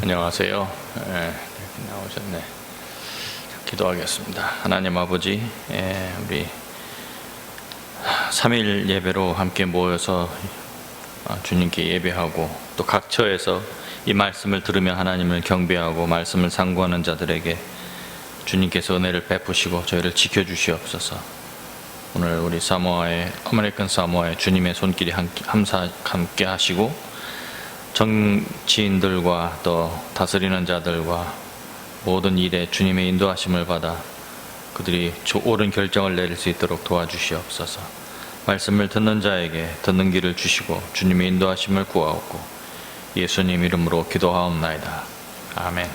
안녕하세요. 나오셨네. 기도하겠습니다. 하나님 아버지, 우리 3일 예배로 함께 모여서 주님께 예배하고 또 각 처에서 이 말씀을 들으며 하나님을 경배하고 말씀을 상고하는 자들에게 주님께서 은혜를 베푸시고 저희를 지켜주시옵소서. 오늘 우리 아메리칸 사모아의 주님의 손길이 함께 하시고 정치인들과 또 다스리는 자들과 모든 일에 주님의 인도하심을 받아 그들이 옳은 결정을 내릴 수 있도록 도와주시옵소서. 말씀을 듣는 자에게 듣는 길을 주시고 주님의 인도하심을 구하옵고 예수님 이름으로 기도하옵나이다. 아멘.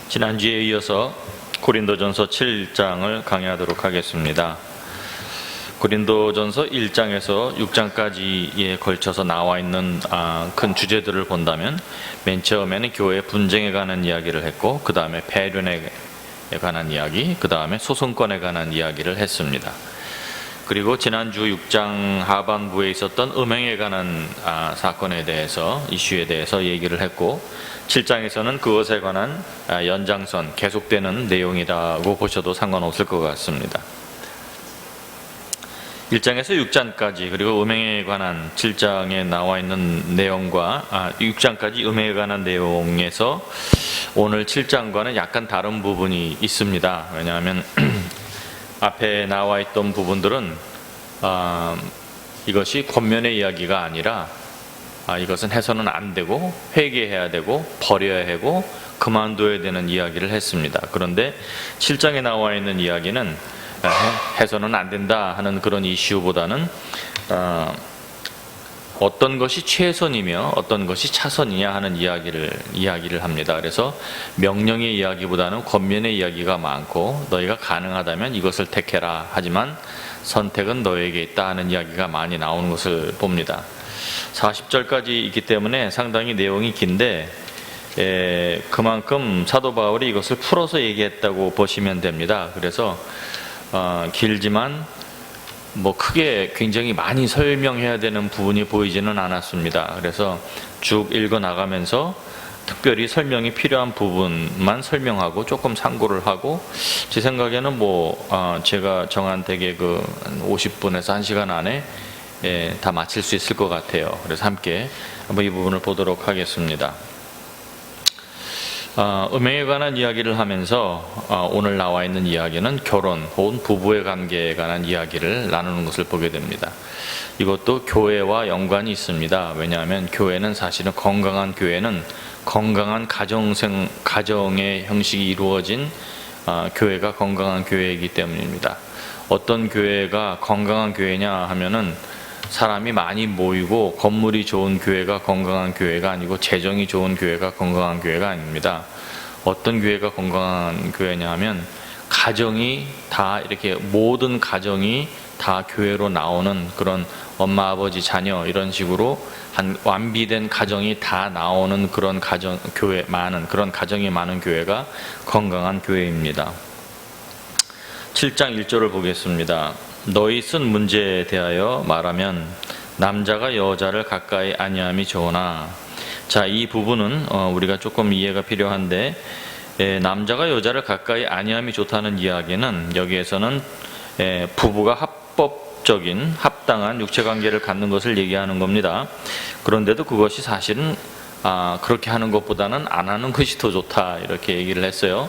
지난주에 이어서 고린도전서 7장을 강의하도록 하겠습니다. 고린도전서 1장에서 6장까지에 걸쳐서 나와 있는 큰 주제들을 본다면 맨 처음에는 교회 분쟁에 관한 이야기를 했고 그 다음에 배륜에 관한 이야기, 그 다음에 소송권에 관한 이야기를 했습니다. 그리고 지난주 6장 하반부에 있었던 음행에 관한 사건에 대해서, 이슈에 대해서 얘기를 했고 7장에서는 그것에 관한 연장선, 계속되는 내용이라고 보셔도 상관없을 것 같습니다. 1장에서 6장까지 그리고 음행에 관한 7장에 나와 있는 내용과 6장까지 음행에 관한 내용에서 오늘 7장과는 약간 다른 부분이 있습니다. 왜냐하면 앞에 나와 있던 부분들은 이것이 권면의 이야기가 아니라 이것은 해서는 안 되고 회개해야 되고 버려야 하고 그만둬야 되는 이야기를 했습니다. 그런데 7장에 나와 있는 이야기는 해서는 안 된다 하는 그런 이슈보다는 어떤 것이 최선이며 어떤 것이 차선이냐 하는 이야기를 합니다. 그래서 명령의 이야기보다는 권면의 이야기가 많고 너희가 가능하다면 이것을 택해라 하지만 선택은 너에게 있다 하는 이야기가 많이 나오는 것을 봅니다. 40절까지 있기 때문에 상당히 내용이 긴데 그만큼 사도 바울이 이것을 풀어서 얘기했다고 보시면 됩니다. 그래서 길지만 크게 굉장히 많이 설명해야 되는 부분이 보이지는 않았습니다. 그래서 쭉 읽어 나가면서 특별히 설명이 필요한 부분만 설명하고 조금 참고를 하고 제 생각에는 제가 정한 대개 50분에서 1시간 안에 다 마칠 수 있을 것 같아요. 그래서 함께 한번 이 부분을 보도록 하겠습니다. 음행에 관한 이야기를 하면서 오늘 나와 있는 이야기는 결혼 혹은 부부의 관계에 관한 이야기를 나누는 것을 보게 됩니다. 이것도 교회와 연관이 있습니다. 왜냐하면 교회는 사실은 건강한 교회는 건강한 가정의 형식이 이루어진 교회가 건강한 교회이기 때문입니다. 어떤 교회가 건강한 교회냐 하면은 사람이 많이 모이고 건물이 좋은 교회가 건강한 교회가 아니고 재정이 좋은 교회가 건강한 교회가 아닙니다. 어떤 교회가 건강한 교회냐 하면 가정이 다 이렇게 모든 가정이 다 교회로 나오는 그런 엄마 아버지 자녀 이런 식으로 한 완비된 가정이 다 나오는 그런 그런 가정이 많은 교회가 건강한 교회입니다. 7장 1절을 보겠습니다. 너희 쓴 문제에 대하여 말하면 남자가 여자를 가까이 아니함이 좋으나. 자, 이 부분은 우리가 조금 이해가 필요한데 남자가 여자를 가까이 아니함이 좋다는 이야기는 여기에서는 부부가 합법적인 합당한 육체관계를 갖는 것을 얘기하는 겁니다. 그런데도 그것이 사실은 그렇게 하는 것보다는 안 하는 것이 더 좋다 이렇게 얘기를 했어요.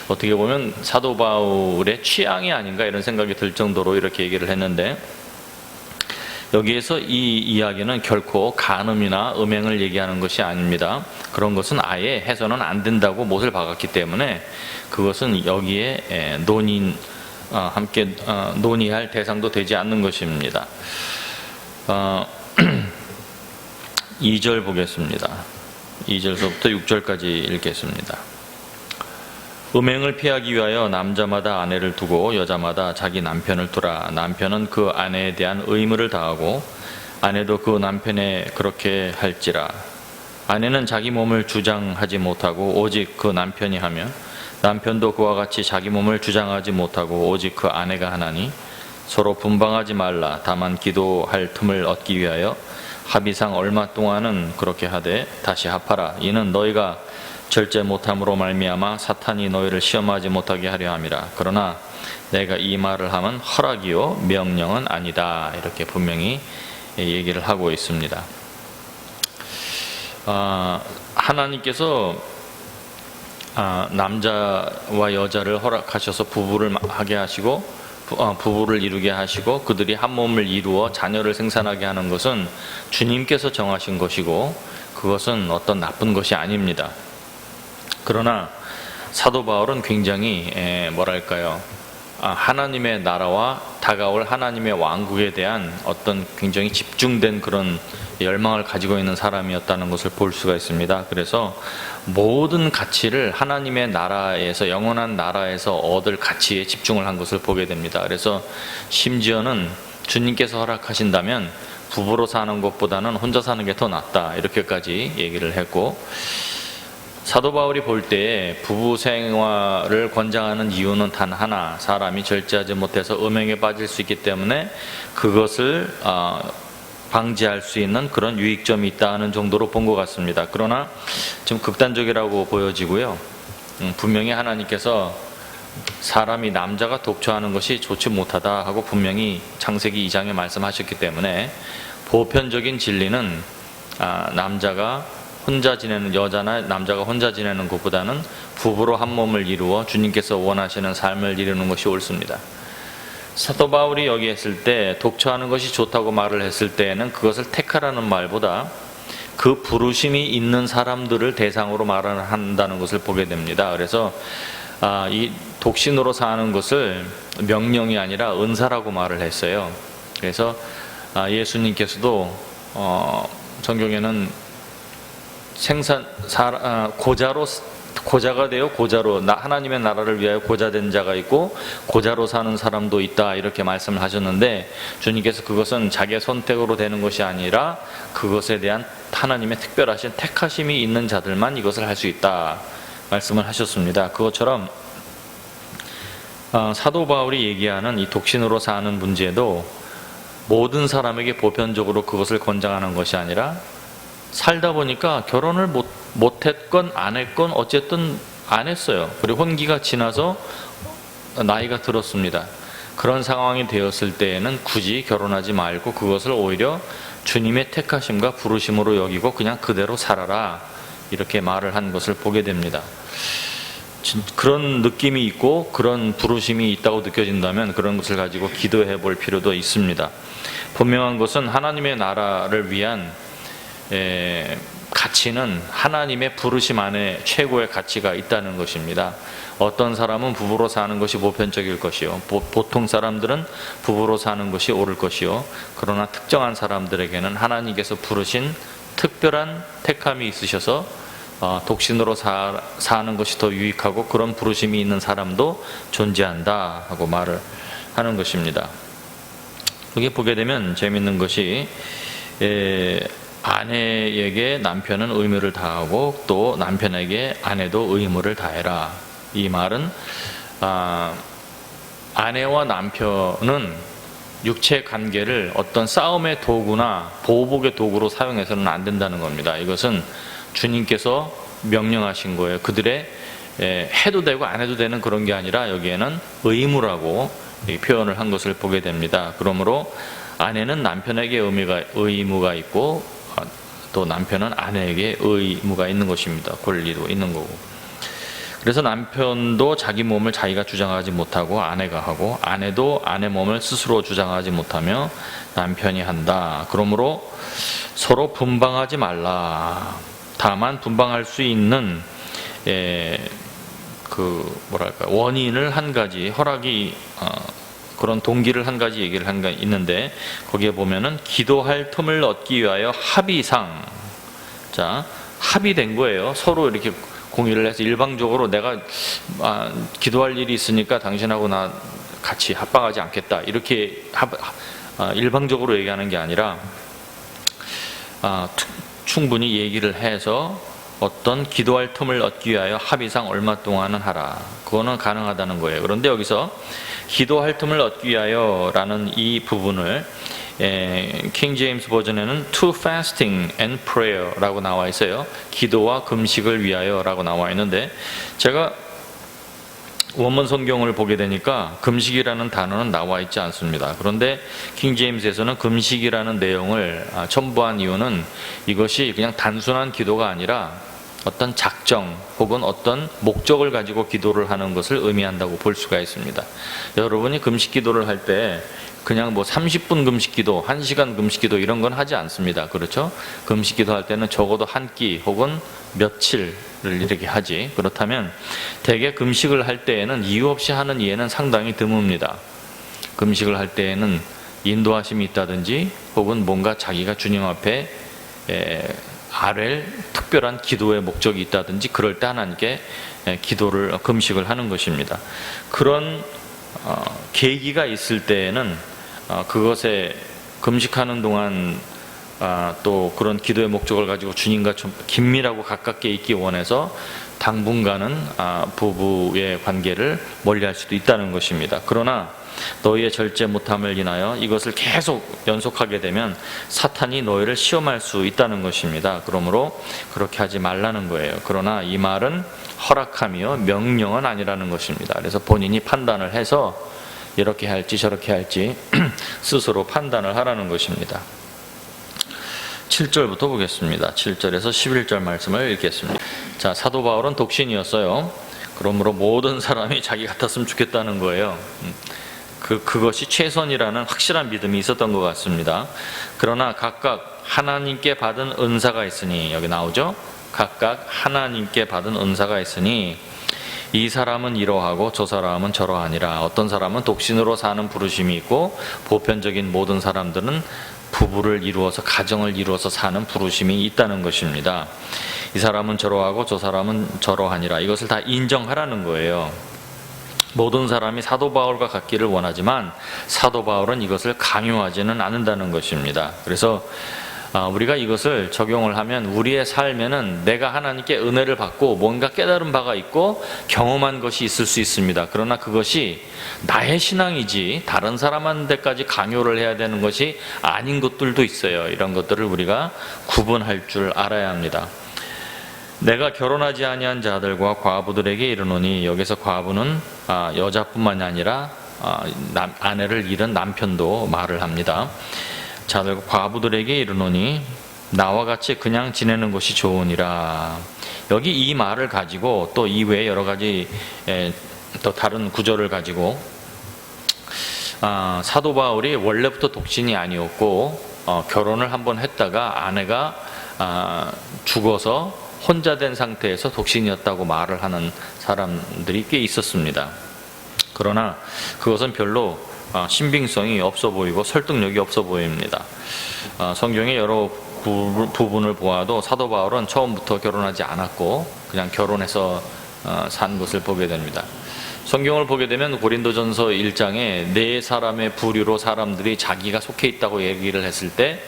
어떻게 보면 사도 바울의 취향이 아닌가 이런 생각이 들 정도로 이렇게 얘기를 했는데 여기에서 이 이야기는 결코 간음이나 음행을 얘기하는 것이 아닙니다. 그런 것은 아예 해서는 안 된다고 못을 박았기 때문에 그것은 여기에 함께 논의할 대상도 되지 않는 것입니다. 2절 보겠습니다. 2절서부터 6절까지 읽겠습니다. 음행을 피하기 위하여 남자마다 아내를 두고 여자마다 자기 남편을 두라. 남편은 그 아내에 대한 의무를 다하고 아내도 그 남편에 그렇게 할지라. 아내는 자기 몸을 주장하지 못하고 오직 그 남편이 하며 남편도 그와 같이 자기 몸을 주장하지 못하고 오직 그 아내가 하나니 서로 분방하지 말라. 다만 기도할 틈을 얻기 위하여 합의상 얼마 동안은 그렇게 하되 다시 합하라. 이는 너희가 절제 못함으로 말미암아 사탄이 너희를 시험하지 못하게 하려 함이라. 그러나 내가 이 말을 하면 허락이요 명령은 아니다. 이렇게 분명히 얘기를 하고 있습니다. 하나님께서 남자와 여자를 허락하셔서 부부를 하게 하시고 부부를 이루게 하시고 그들이 한 몸을 이루어 자녀를 생산하게 하는 것은 주님께서 정하신 것이고 그것은 어떤 나쁜 것이 아닙니다. 그러나 사도 바울은 굉장히 하나님의 나라와 다가올 하나님의 왕국에 대한 어떤 굉장히 집중된 그런 열망을 가지고 있는 사람이었다는 것을 볼 수가 있습니다. 그래서 모든 가치를 하나님의 나라에서, 영원한 나라에서 얻을 가치에 집중을 한 것을 보게 됩니다. 그래서 심지어는 주님께서 허락하신다면 부부로 사는 것보다는 혼자 사는 게 더 낫다, 이렇게까지 얘기를 했고, 사도 바울이 볼 때에 부부 생활을 권장하는 이유는 단 하나, 사람이 절제하지 못해서 음행에 빠질 수 있기 때문에 그것을 방지할 수 있는 그런 유익점이 있다는 정도로 본 것 같습니다. 그러나 좀 극단적이라고 보여지고요. 분명히 하나님께서 사람이 남자가 독처하는 것이 좋지 못하다 하고 분명히 창세기 2장에 말씀하셨기 때문에 보편적인 진리는 남자가 혼자 지내는, 여자나 남자가 혼자 지내는 것보다는 부부로 한 몸을 이루어 주님께서 원하시는 삶을 이루는 것이 옳습니다. 사도 바울이 여기 했을 때 독처하는 것이 좋다고 말을 했을 때에는 그것을 택하라는 말보다 그 부르심이 있는 사람들을 대상으로 말을 한다는 것을 보게 됩니다. 그래서 이 독신으로 사는 것을 명령이 아니라 은사라고 말을 했어요. 그래서 예수님께서도 성경에는 고자가 되어 고자로, 하나님의 나라를 위하여 고자된 자가 있고 고자로 사는 사람도 있다, 이렇게 말씀을 하셨는데, 주님께서 그것은 자기의 선택으로 되는 것이 아니라 그것에 대한 하나님의 특별하신 택하심이 있는 자들만 이것을 할 수 있다 말씀을 하셨습니다. 그것처럼 사도 바울이 얘기하는 이 독신으로 사는 문제도 모든 사람에게 보편적으로 그것을 권장하는 것이 아니라, 살다 보니까 결혼을 못했건 안 했건 어쨌든 안 했어요. 그리고 혼기가 지나서 나이가 들었습니다. 그런 상황이 되었을 때에는 굳이 결혼하지 말고 그것을 오히려 주님의 택하심과 부르심으로 여기고 그냥 그대로 살아라, 이렇게 말을 한 것을 보게 됩니다. 그런 느낌이 있고 그런 부르심이 있다고 느껴진다면 그런 것을 가지고 기도해 볼 필요도 있습니다. 분명한 것은 하나님의 나라를 위한 가치는 하나님의 부르심 안에 최고의 가치가 있다는 것입니다. 어떤 사람은 부부로 사는 것이 보편적일 것이요, 보통 사람들은 부부로 사는 것이 옳을 것이요, 그러나 특정한 사람들에게는 하나님께서 부르신 특별한 택함이 있으셔서 독신으로 사는 것이 더 유익하고 그런 부르심이 있는 사람도 존재한다 하고 말을 하는 것입니다. 여기 보게 되면 재미있는 것이 아내에게 남편은 의무를 다하고 또 남편에게 아내도 의무를 다해라. 이 말은 아내와 남편은 육체 관계를 어떤 싸움의 도구나 보복의 도구로 사용해서는 안 된다는 겁니다. 이것은 주님께서 명령하신 거예요. 그들의 해도 되고 안 해도 되는 그런 게 아니라 여기에는 의무라고 표현을 한 것을 보게 됩니다. 그러므로 아내는 남편에게 의무가 있고 또 남편은 아내에게 의무가 있는 것입니다. 권리도 있는 거고. 그래서 남편도 자기 몸을 자기가 주장하지 못하고 아내가 하고, 아내도 아내 몸을 스스로 주장하지 못하며 남편이 한다. 그러므로 서로 분방하지 말라. 다만 분방할 수 있는 원인을 한 가지, 허락이 그런 동기를 한 가지 얘기를 한 게 있는데, 거기에 보면은 기도할 틈을 얻기 위하여 합의상, 자, 합의된 거예요. 서로 이렇게 공의를 해서 일방적으로 내가 기도할 일이 있으니까 당신하고 나 같이 합방하지 않겠다, 이렇게 일방적으로 얘기하는 게 아니라 충분히 얘기를 해서 어떤 기도할 틈을 얻기 위하여 합의상 얼마 동안은 하라. 그거는 가능하다는 거예요. 그런데 여기서 기도할 틈을 얻기 위하여 라는 이 부분을 킹 제임스 버전에는 to fasting and prayer라고 나와 있어요. 기도와 금식을 위하여라고 나와 있는데 제가 원문 성경을 보게 되니까 금식이라는 단어는 나와 있지 않습니다. 그런데 킹 제임스에서는 금식이라는 내용을 첨부한 이유는 이것이 그냥 단순한 기도가 아니라 어떤 작정 혹은 어떤 목적을 가지고 기도를 하는 것을 의미한다고 볼 수가 있습니다. 여러분이 금식 기도를 할 때 그냥 뭐 30분 금식 기도, 1시간 금식 기도 이런 건 하지 않습니다. 그렇죠? 금식 기도 할 때는 적어도 한 끼 혹은 며칠을 이렇게 하지. 그렇다면 대개 금식을 할 때에는 이유 없이 하는 예는 상당히 드뭅니다. 금식을 할 때에는 인도하심이 있다든지 혹은 뭔가 자기가 주님 앞에 아랠 특별한 기도의 목적이 있다든지 그럴 때 하나님께 기도를 금식을 하는 것입니다. 그런 계기가 있을 때에는 그것에 금식하는 동안 또 그런 기도의 목적을 가지고 주님과 좀 긴밀하고 가깝게 있기 원해서 당분간은 부부의 관계를 멀리할 수도 있다는 것입니다. 그러나 너희의 절제 못함을 인하여 이것을 계속 연속하게 되면 사탄이 너희를 시험할 수 있다는 것입니다. 그러므로 그렇게 하지 말라는 거예요. 그러나 이 말은 허락함이요 명령은 아니라는 것입니다. 그래서 본인이 판단을 해서 이렇게 할지 저렇게 할지 스스로 판단을 하라는 것입니다. 7절부터 보겠습니다. 7절에서 11절 말씀을 읽겠습니다. 자, 사도 바울은 독신이었어요. 그러므로 모든 사람이 자기 같았으면 좋겠다는 거예요. 그것이 최선이라는 확실한 믿음이 있었던 것 같습니다. 그러나 각각 하나님께 받은 은사가 있으니, 여기 나오죠? 각각 하나님께 받은 은사가 있으니 이 사람은 이러하고 저 사람은 저러하니라. 어떤 사람은 독신으로 사는 부르심이 있고 보편적인 모든 사람들은 부부를 이루어서 가정을 이루어서 사는 부르심이 있다는 것입니다. 이 사람은 저러하고 저 사람은 저러하니라. 이것을 다 인정하라는 거예요. 모든 사람이 사도 바울과 같기를 원하지만 사도 바울은 이것을 강요하지는 않는다는 것입니다. 그래서 우리가 이것을 적용을 하면 우리의 삶에는 내가 하나님께 은혜를 받고 뭔가 깨달은 바가 있고 경험한 것이 있을 수 있습니다. 그러나 그것이 나의 신앙이지 다른 사람한테까지 강요를 해야 되는 것이 아닌 것들도 있어요. 이런 것들을 우리가 구분할 줄 알아야 합니다. 내가 결혼하지 아니한 자들과 과부들에게 이르노니, 여기서 과부는 여자뿐만이 아니라 아내를 잃은 남편도 말을 합니다. 자들과 과부들에게 이르노니 나와 같이 그냥 지내는 것이 좋으니라. 여기 이 말을 가지고 또 이외에 여러 가지 또 다른 구절을 가지고 사도 바울이 원래부터 독신이 아니었고 결혼을 한번 했다가 아내가 죽어서 혼자 된 상태에서 독신이었다고 말을 하는 사람들이 꽤 있었습니다. 그러나 그것은 별로 신빙성이 없어 보이고 설득력이 없어 보입니다. 성경의 여러 부분을 보아도 사도 바울은 처음부터 결혼하지 않았고 그냥 결혼해서 산 것을 보게 됩니다. 성경을 보게 되면 고린도전서 1장에 네 사람의 부류로 사람들이 자기가 속해 있다고 얘기를 했을 때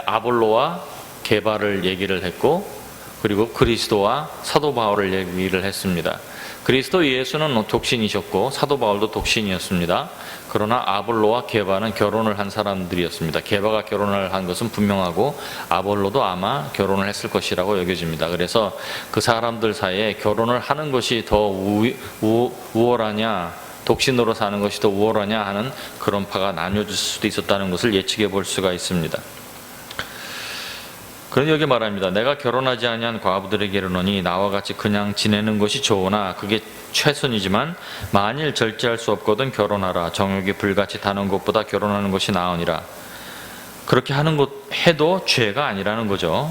아볼로와 게바를 얘기를 했고, 그리고 그리스도와 사도 바울을 얘기를 했습니다. 그리스도 예수는 독신이셨고 사도 바울도 독신이었습니다. 그러나 아볼로와 게바는 결혼을 한 사람들이었습니다. 게바가 결혼을 한 것은 분명하고 아볼로도 아마 결혼을 했을 것이라고 여겨집니다. 그래서 그 사람들 사이에 결혼을 하는 것이 더 우월하냐, 독신으로 사는 것이 더 우월하냐 하는 그런 파가 나뉘어질 수도 있었다는 것을 예측해 볼 수가 있습니다. 그런데 여기 말합니다. 내가 결혼하지 아니한 과부들에게 이르노니 나와 같이 그냥 지내는 것이 좋으나 그게 최선이지만 만일 절제할 수 없거든 결혼하라. 정욕이 불같이 타는 것보다 결혼하는 것이 나으니라. 그렇게 하는 것 해도 죄가 아니라는 거죠.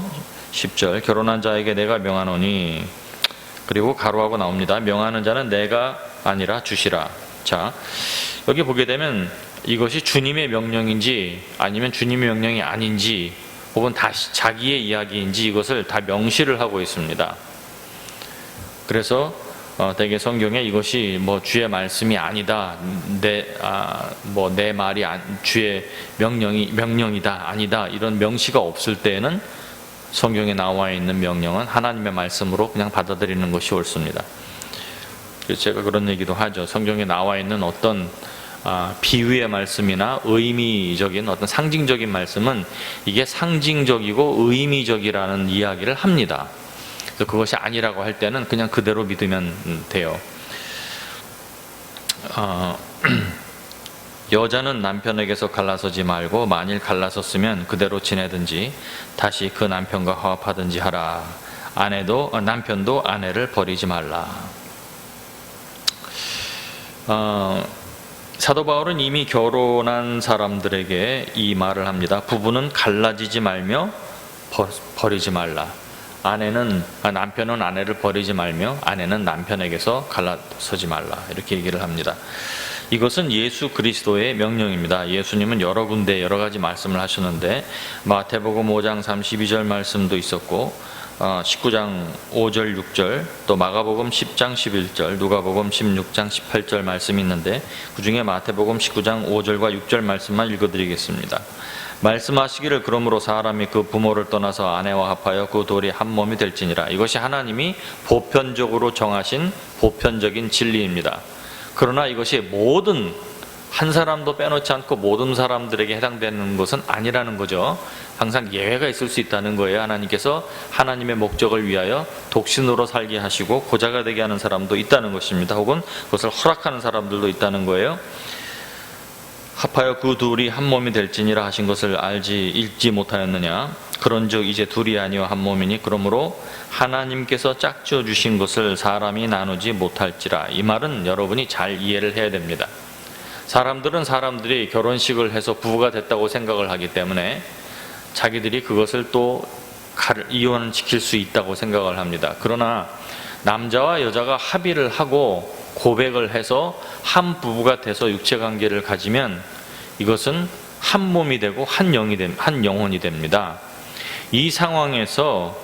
10절 결혼한 자에게 내가 명하노니, 그리고 가로하고 나옵니다. 명하는 자는 내가 아니라 주시라. 자, 여기 보게 되면 이것이 주님의 명령인지 아니면 주님의 명령이 아닌지 혹은 다시 자기의 이야기인지 이것을 다 명시를 하고 있습니다. 그래서 대개 성경에 이것이 뭐 주의 말씀이 아니다, 내 말이 주의 명령이다, 아니다 이런 명시가 없을 때에는 성경에 나와 있는 명령은 하나님의 말씀으로 그냥 받아들이는 것이 옳습니다. 그래서 제가 그런 얘기도 하죠. 성경에 나와 있는 어떤 비유의 말씀이나 의미적인 어떤 상징적인 말씀은 이게 상징적이고 의미적이라는 이야기를 합니다. 그래서 그것이 아니라고 할 때는 그냥 그대로 믿으면 돼요. 여자는 남편에게서 갈라서지 말고 만일 갈라섰으면 그대로 지내든지 다시 그 남편과 화합하든지 하라. 남편도 아내를 버리지 말라. 사도 바울은 이미 결혼한 사람들에게 이 말을 합니다. 부부는 갈라지지 말며 버리지 말라. 남편은 아내를 버리지 말며 아내는 남편에게서 갈라서지 말라. 이렇게 얘기를 합니다. 이것은 예수 그리스도의 명령입니다. 예수님은 여러 군데 여러 가지 말씀을 하셨는데 마태복음 5장 32절 말씀도 있었고 19장 5절 6절 또 마가복음 10장 11절 누가복음 16장 18절 말씀이 있는데 그 중에 마태복음 19장 5절과 6절 말씀만 읽어드리겠습니다. 말씀하시기를 그러므로 사람이 그 부모를 떠나서 아내와 합하여 그 둘이 한 몸이 될지니라. 이것이 하나님이 보편적으로 정하신 보편적인 진리입니다. 그러나 이것이 모든 한 사람도 빼놓지 않고 모든 사람들에게 해당되는 것은 아니라는 거죠. 항상 예외가 있을 수 있다는 거예요. 하나님께서 하나님의 목적을 위하여 독신으로 살게 하시고 고자가 되게 하는 사람도 있다는 것입니다. 혹은 그것을 허락하는 사람들도 있다는 거예요. 합하여 그 둘이 한 몸이 될지니라 하신 것을 읽지 못하였느냐. 그런즉 이제 둘이 아니요 한 몸이니 그러므로 하나님께서 짝지어 주신 것을 사람이 나누지 못할지라. 이 말은 여러분이 잘 이해를 해야 됩니다. 사람들이 결혼식을 해서 부부가 됐다고 생각을 하기 때문에 자기들이 그것을 또 이혼시킬 수 있다고 생각을 합니다. 그러나 남자와 여자가 합의를 하고 고백을 해서 한 부부가 돼서 육체관계를 가지면 이것은 한 몸이 되고 한 영혼이 됩니다. 이 상황에서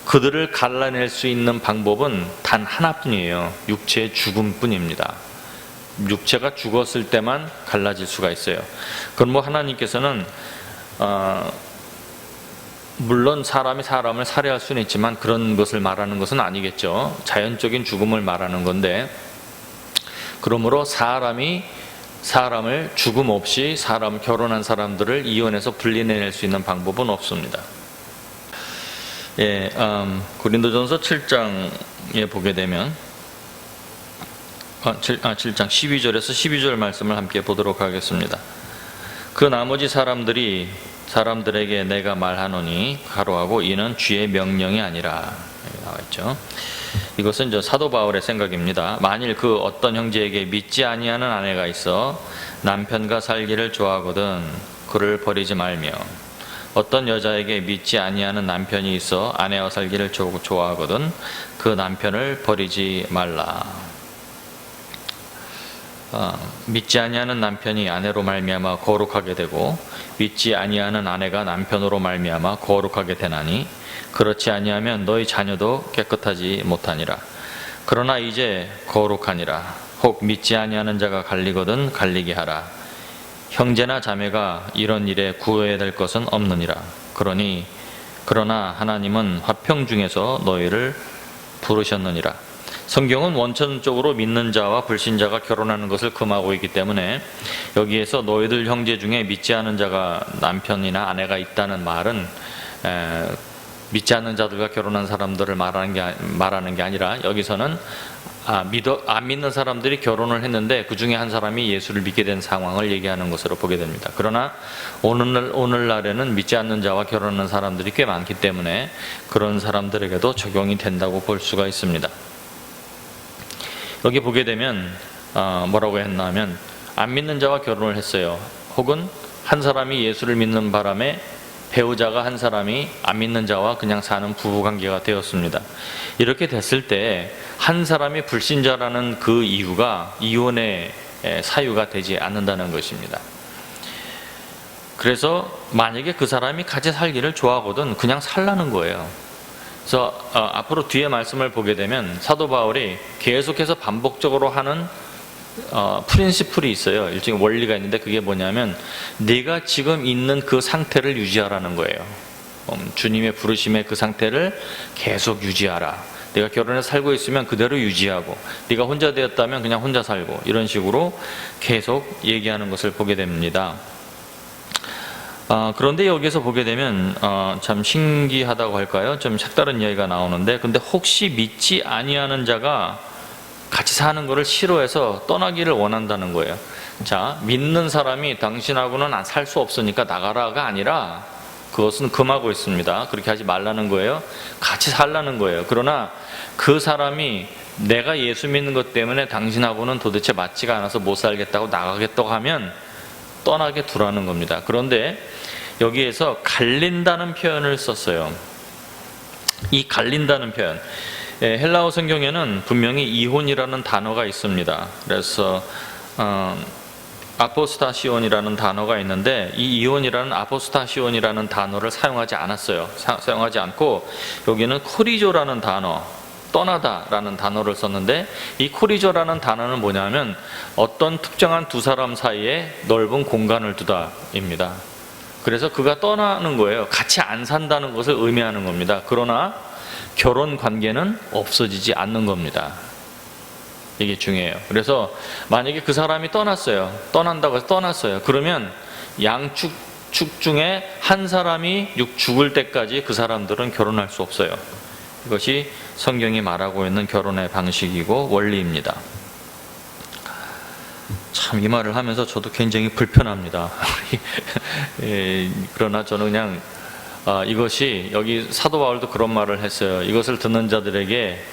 그들을 갈라낼 수 있는 방법은 단 하나뿐이에요. 육체의 죽음뿐입니다. 육체가 죽었을 때만 갈라질 수가 있어요. 그럼 하나님께서는 물론 사람이 사람을 살해할 수는 있지만 그런 것을 말하는 것은 아니겠죠. 자연적인 죽음을 말하는 건데, 그러므로 사람이 사람을 죽음 없이 결혼한 사람들을 이혼해서 분리내낼 수 있는 방법은 없습니다. 고린도전서 7장에 보게 되면 7장 12절에서 12절 말씀을 함께 보도록 하겠습니다. 그 나머지 사람들에게 내가 말하노니 가로하고 이는 주의 명령이 아니라 나와 있죠. 이것은 사도 바울의 생각입니다. 만일 그 어떤 형제에게 믿지 아니하는 아내가 있어 남편과 살기를 좋아하거든 그를 버리지 말며, 어떤 여자에게 믿지 아니하는 남편이 있어 아내와 살기를 좋아하거든 그 남편을 버리지 말라. 믿지 아니하는 남편이 아내로 말미암아 거룩하게 되고 믿지 아니하는 아내가 남편으로 말미암아 거룩하게 되나니 그렇지 아니하면 너희 자녀도 깨끗하지 못하니라. 그러나 이제 거룩하니라. 혹 믿지 아니하는 자가 갈리거든 갈리게 하라. 형제나 자매가 이런 일에 구해야 될 것은 없느니라. 그러나 하나님은 화평 중에서 너희를 부르셨느니라. 성경은 원천적으로 믿는 자와 불신자가 결혼하는 것을 금하고 있기 때문에 여기에서 너희들 형제 중에 믿지 않은 자가 남편이나 아내가 있다는 말은 믿지 않는 자들과 결혼한 사람들을 말하는 게 아니라, 여기서는 안 믿는 사람들이 결혼을 했는데 그 중에 한 사람이 예수를 믿게 된 상황을 얘기하는 것으로 보게 됩니다. 그러나 오늘날에는 믿지 않는 자와 결혼하는 사람들이 꽤 많기 때문에 그런 사람들에게도 적용이 된다고 볼 수가 있습니다. 여기 보게 되면 뭐라고 했나 하면 안 믿는 자와 결혼을 했어요. 혹은 한 사람이 예수를 믿는 바람에 배우자가 한 사람이 안 믿는 자와 그냥 사는 부부관계가 되었습니다. 이렇게 됐을 때 한 사람이 불신자라는 그 이유가 이혼의 사유가 되지 않는다는 것입니다. 그래서 만약에 그 사람이 같이 살기를 좋아하거든 그냥 살라는 거예요. 그래서 앞으로 뒤에 말씀을 보게 되면 사도 바울이 계속해서 반복적으로 하는 프린시플이 있어요. 일종의 원리가 있는데 그게 뭐냐면 네가 지금 있는 그 상태를 유지하라는 거예요. 주님의 부르심의 그 상태를 계속 유지하라. 네가 결혼해서 살고 있으면 그대로 유지하고, 네가 혼자 되었다면 그냥 혼자 살고, 이런 식으로 계속 얘기하는 것을 보게 됩니다. 그런데 여기서 보게 되면 참 신기하다고 할까요? 좀 색다른 이야기가 나오는데, 근데 혹시 믿지 아니하는 자가 같이 사는 것을 싫어해서 떠나기를 원한다는 거예요. 자, 믿는 사람이 당신하고는 살 수 없으니까 나가라가 아니라, 그것은 금하고 있습니다. 그렇게 하지 말라는 거예요. 같이 살라는 거예요. 그러나 그 사람이 내가 예수 믿는 것 때문에 당신하고는 도대체 맞지가 않아서 못 살겠다고 나가겠다고 하면 떠나게 두라는 겁니다. 그런데 여기에서 갈린다는 표현을 썼어요. 이 갈린다는 표현, 헬라어 성경에는 분명히 이혼이라는 단어가 있습니다. 그래서 아포스타시온이라는 단어가 있는데, 이 이혼이라는 아포스타시온이라는 단어를 사용하지 않았어요. 사용하지 않고 여기는 코리조라는 단어, 떠나다라는 단어를 썼는데, 이 코리조라는 단어는 뭐냐면 어떤 특정한 두 사람 사이에 넓은 공간을 두다입니다. 그래서 그가 떠나는 거예요. 같이 안 산다는 것을 의미하는 겁니다. 그러나 결혼 관계는 없어지지 않는 겁니다. 이게 중요해요. 그래서 만약에 그 사람이 떠난다고 해서 떠났어요. 그러면 양축 중에 한 사람이 죽을 때까지 그 사람들은 결혼할 수 없어요. 이것이 성경이 말하고 있는 결혼의 방식이고 원리입니다. 참, 이 말을 하면서 저도 굉장히 불편합니다. 그러나 저는 그냥 이것이, 여기 사도 바울도 그런 말을 했어요. 이것을 듣는 자들에게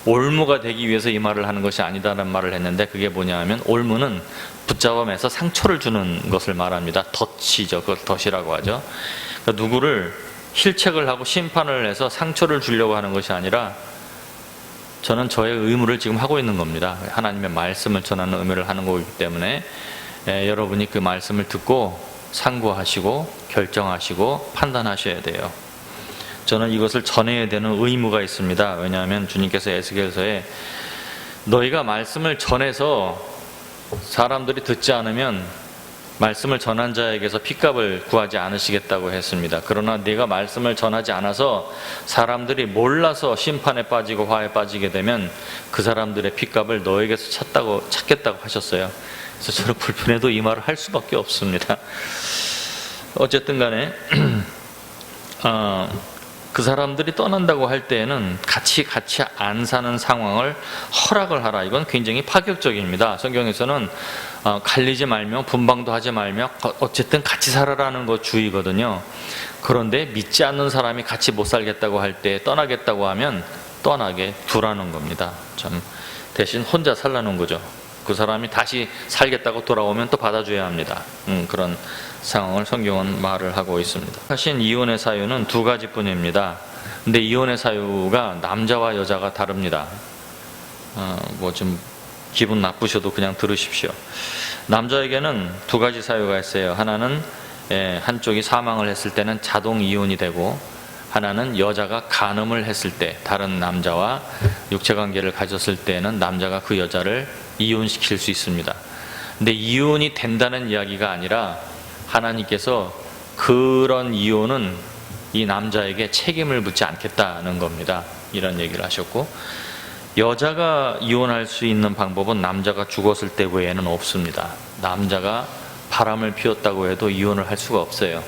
올무가 되기 위해서 이 말을 하는 것이 아니다라는 말을 했는데, 그게 뭐냐 하면, 올무는 붙잡아매서 상처를 주는 것을 말합니다. 덫이죠. 그걸 덫이라고 하죠. 그러니까 누구를 실책을 하고 심판을 해서 상처를 주려고 하는 것이 아니라, 저는 저의 의무를 지금 하고 있는 겁니다. 하나님의 말씀을 전하는 의무를 하는 거기 때문에 여러분이 그 말씀을 듣고 상고하시고 결정하시고 판단하셔야 돼요. 저는 이것을 전해야 되는 의무가 있습니다. 왜냐하면 주님께서 에스겔서에 너희가 말씀을 전해서 사람들이 듣지 않으면 말씀을 전한 자에게서 핏값을 구하지 않으시겠다고 했습니다. 그러나 네가 말씀을 전하지 않아서 사람들이 몰라서 심판에 빠지고 화에 빠지게 되면 그 사람들의 핏값을 너에게서 찾겠다고 하셨어요. 그래서 저는 불편해도 이 말을 할 수밖에 없습니다. 어쨌든 간에 그 사람들이 떠난다고 할 때에는 같이 안 사는 상황을 허락을 하라. 이건 굉장히 파격적입니다. 성경에서는 갈리지 말며 분방도 하지 말며 어쨌든 같이 살아라는 거 주의거든요. 그런데 믿지 않는 사람이 같이 못 살겠다고 할 때 떠나겠다고 하면 떠나게 두라는 겁니다. 참, 대신 혼자 살라는 거죠. 그 사람이 다시 살겠다고 돌아오면 또 받아줘야 합니다. 그런 상황을 성경은 말을 하고 있습니다. 사실 이혼의 사유는 두 가지뿐입니다. 근데 이혼의 사유가 남자와 여자가 다릅니다. 뭐 좀 기분 나쁘셔도 그냥 들으십시오. 남자에게는 두 가지 사유가 있어요. 하나는 한쪽이 사망을 했을 때는 자동 이혼이 되고, 하나는 여자가 간음을 했을 때, 다른 남자와 육체관계를 가졌을 때는 남자가 그 여자를 이혼시킬 수 있습니다. 근데 이혼이 된다는 이야기가 아니라 하나님께서 그런 이혼은 이 남자에게 책임을 묻지 않겠다는 겁니다. 이런 얘기를 하셨고, 여자가 이혼할 수 있는 방법은 남자가 죽었을 때 외에는 없습니다. 남자가 바람을 피웠다고 해도 이혼을 할 수가 없어요.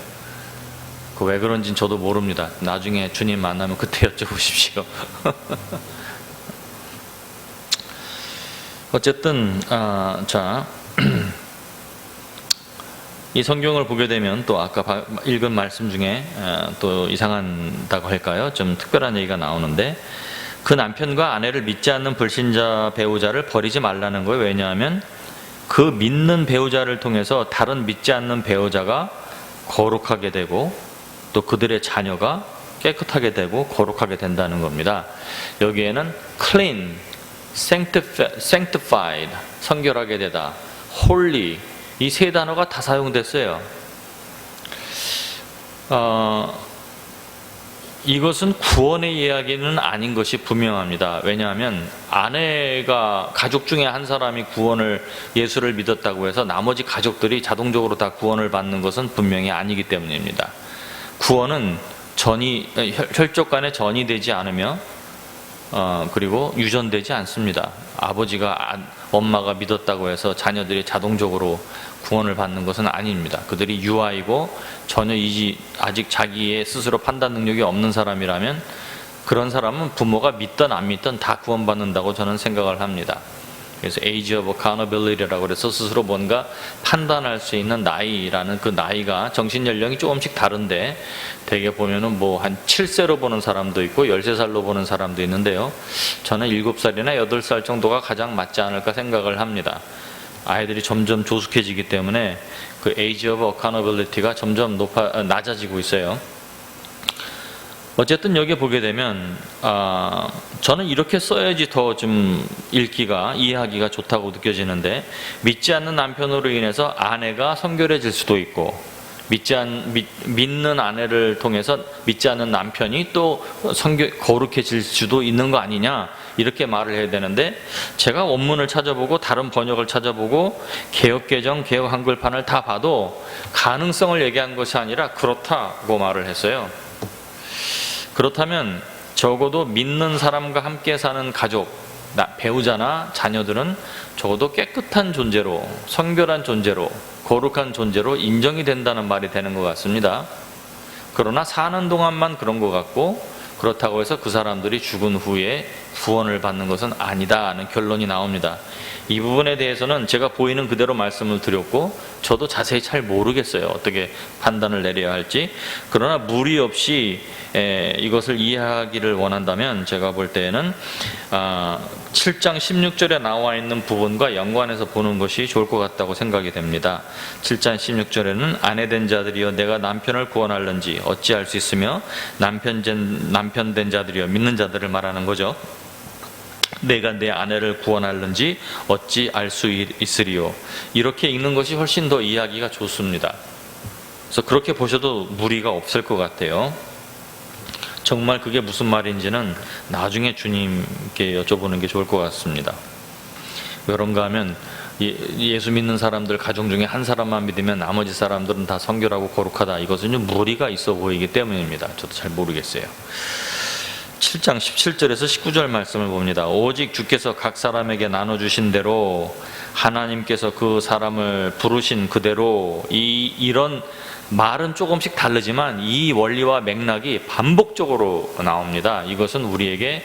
그 왜 그런지는 저도 모릅니다. 나중에 주님 만나면 그때 여쭤보십시오. 어쨌든 이 성경을 보게 되면 또 아까 읽은 말씀 중에 또 이상하다고 할까요? 좀 특별한 얘기가 나오는데, 그 남편과 아내를 믿지 않는 불신자 배우자를 버리지 말라는 거예요. 왜냐하면 그 믿는 배우자를 통해서 다른 믿지 않는 배우자가 거룩하게 되고 또 그들의 자녀가 깨끗하게 되고 거룩하게 된다는 겁니다. 여기에는 clean, sanctified, 성결하게 되다, holy, 이 세 단어가 다 사용됐어요. 이것은 구원의 이야기는 아닌 것이 분명합니다. 왜냐하면 아내가 가족 중에 한 사람이 예수를 믿었다고 해서 나머지 가족들이 자동적으로 다 구원을 받는 것은 분명히 아니기 때문입니다. 구원은 혈족 간에 전이 되지 않으며 그리고 유전되지 않습니다. 아버지가 엄마가 믿었다고 해서 자녀들이 자동적으로 구원을 받는 것은 아닙니다. 그들이 유아이고 전혀 아직 자기의 스스로 판단 능력이 없는 사람이라면 그런 사람은 부모가 믿든 안 믿든 다 구원받는다고 저는 생각을 합니다. 그래서 age of accountability라고 그래서 스스로 뭔가 판단할 수 있는 나이라는 그 나이가 정신 연령이 조금씩 다른데 대개 보면은 뭐 한 7세로 보는 사람도 있고 13살로 보는 사람도 있는데요. 저는 7살이나 8살 정도가 가장 맞지 않을까 생각을 합니다. 아이들이 점점 조숙해지기 때문에 그 age of accountability가 점점 낮아지고 있어요. 어쨌든 여기 보게 되면 저는 이렇게 써야지 더 좀 읽기가 이해하기가 좋다고 느껴지는데, 믿지 않는 남편으로 인해서 아내가 성결해질 수도 있고 믿는 아내를 통해서 믿지 않는 남편이 또 거룩해질 수도 있는 거 아니냐, 이렇게 말을 해야 되는데, 제가 원문을 찾아보고 다른 번역을 찾아보고 개역개정, 개역 한글판을 다 봐도 가능성을 얘기한 것이 아니라 그렇다고 말을 했어요. 그렇다면 적어도 믿는 사람과 함께 사는 가족, 배우자나 자녀들은 적어도 깨끗한 존재로, 성결한 존재로, 거룩한 존재로 인정이 된다는 말이 되는 것 같습니다. 그러나 사는 동안만 그런 것 같고, 그렇다고 해서 그 사람들이 죽은 후에 구원을 받는 것은 아니다는 결론이 나옵니다. 이 부분에 대해서는 제가 보이는 그대로 말씀을 드렸고, 저도 자세히 잘 모르겠어요. 어떻게 판단을 내려야 할지. 그러나 무리 없이 이것을 이해하기를 원한다면 제가 볼 때에는 7장 16절에 나와 있는 부분과 연관해서 보는 것이 좋을 것 같다고 생각이 됩니다. 7장 16절에는 아내 된 자들이여 내가 남편을 구원할는지 어찌할 수 있으며 남편 된 자들이여 믿는 자들을 말하는 거죠. 내가 내 아내를 구원할는지 어찌 알 수 있으리요. 이렇게 읽는 것이 훨씬 더 이해하기가 좋습니다. 그래서 그렇게 보셔도 무리가 없을 것 같아요. 정말 그게 무슨 말인지는 나중에 주님께 여쭤보는 게 좋을 것 같습니다. 그런가 하면 예수 믿는 사람들 가정 중에 한 사람만 믿으면 나머지 사람들은 다 성결하고 거룩하다, 이것은 좀 무리가 있어 보이기 때문입니다. 저도 잘 모르겠어요. 7장 17절에서 19절 말씀을 봅니다. 오직 주께서 각 사람에게 나눠주신 대로 하나님께서 그 사람을 부르신 그대로, 이런 말은 조금씩 다르지만 이 원리와 맥락이 반복적으로 나옵니다. 이것은 우리에게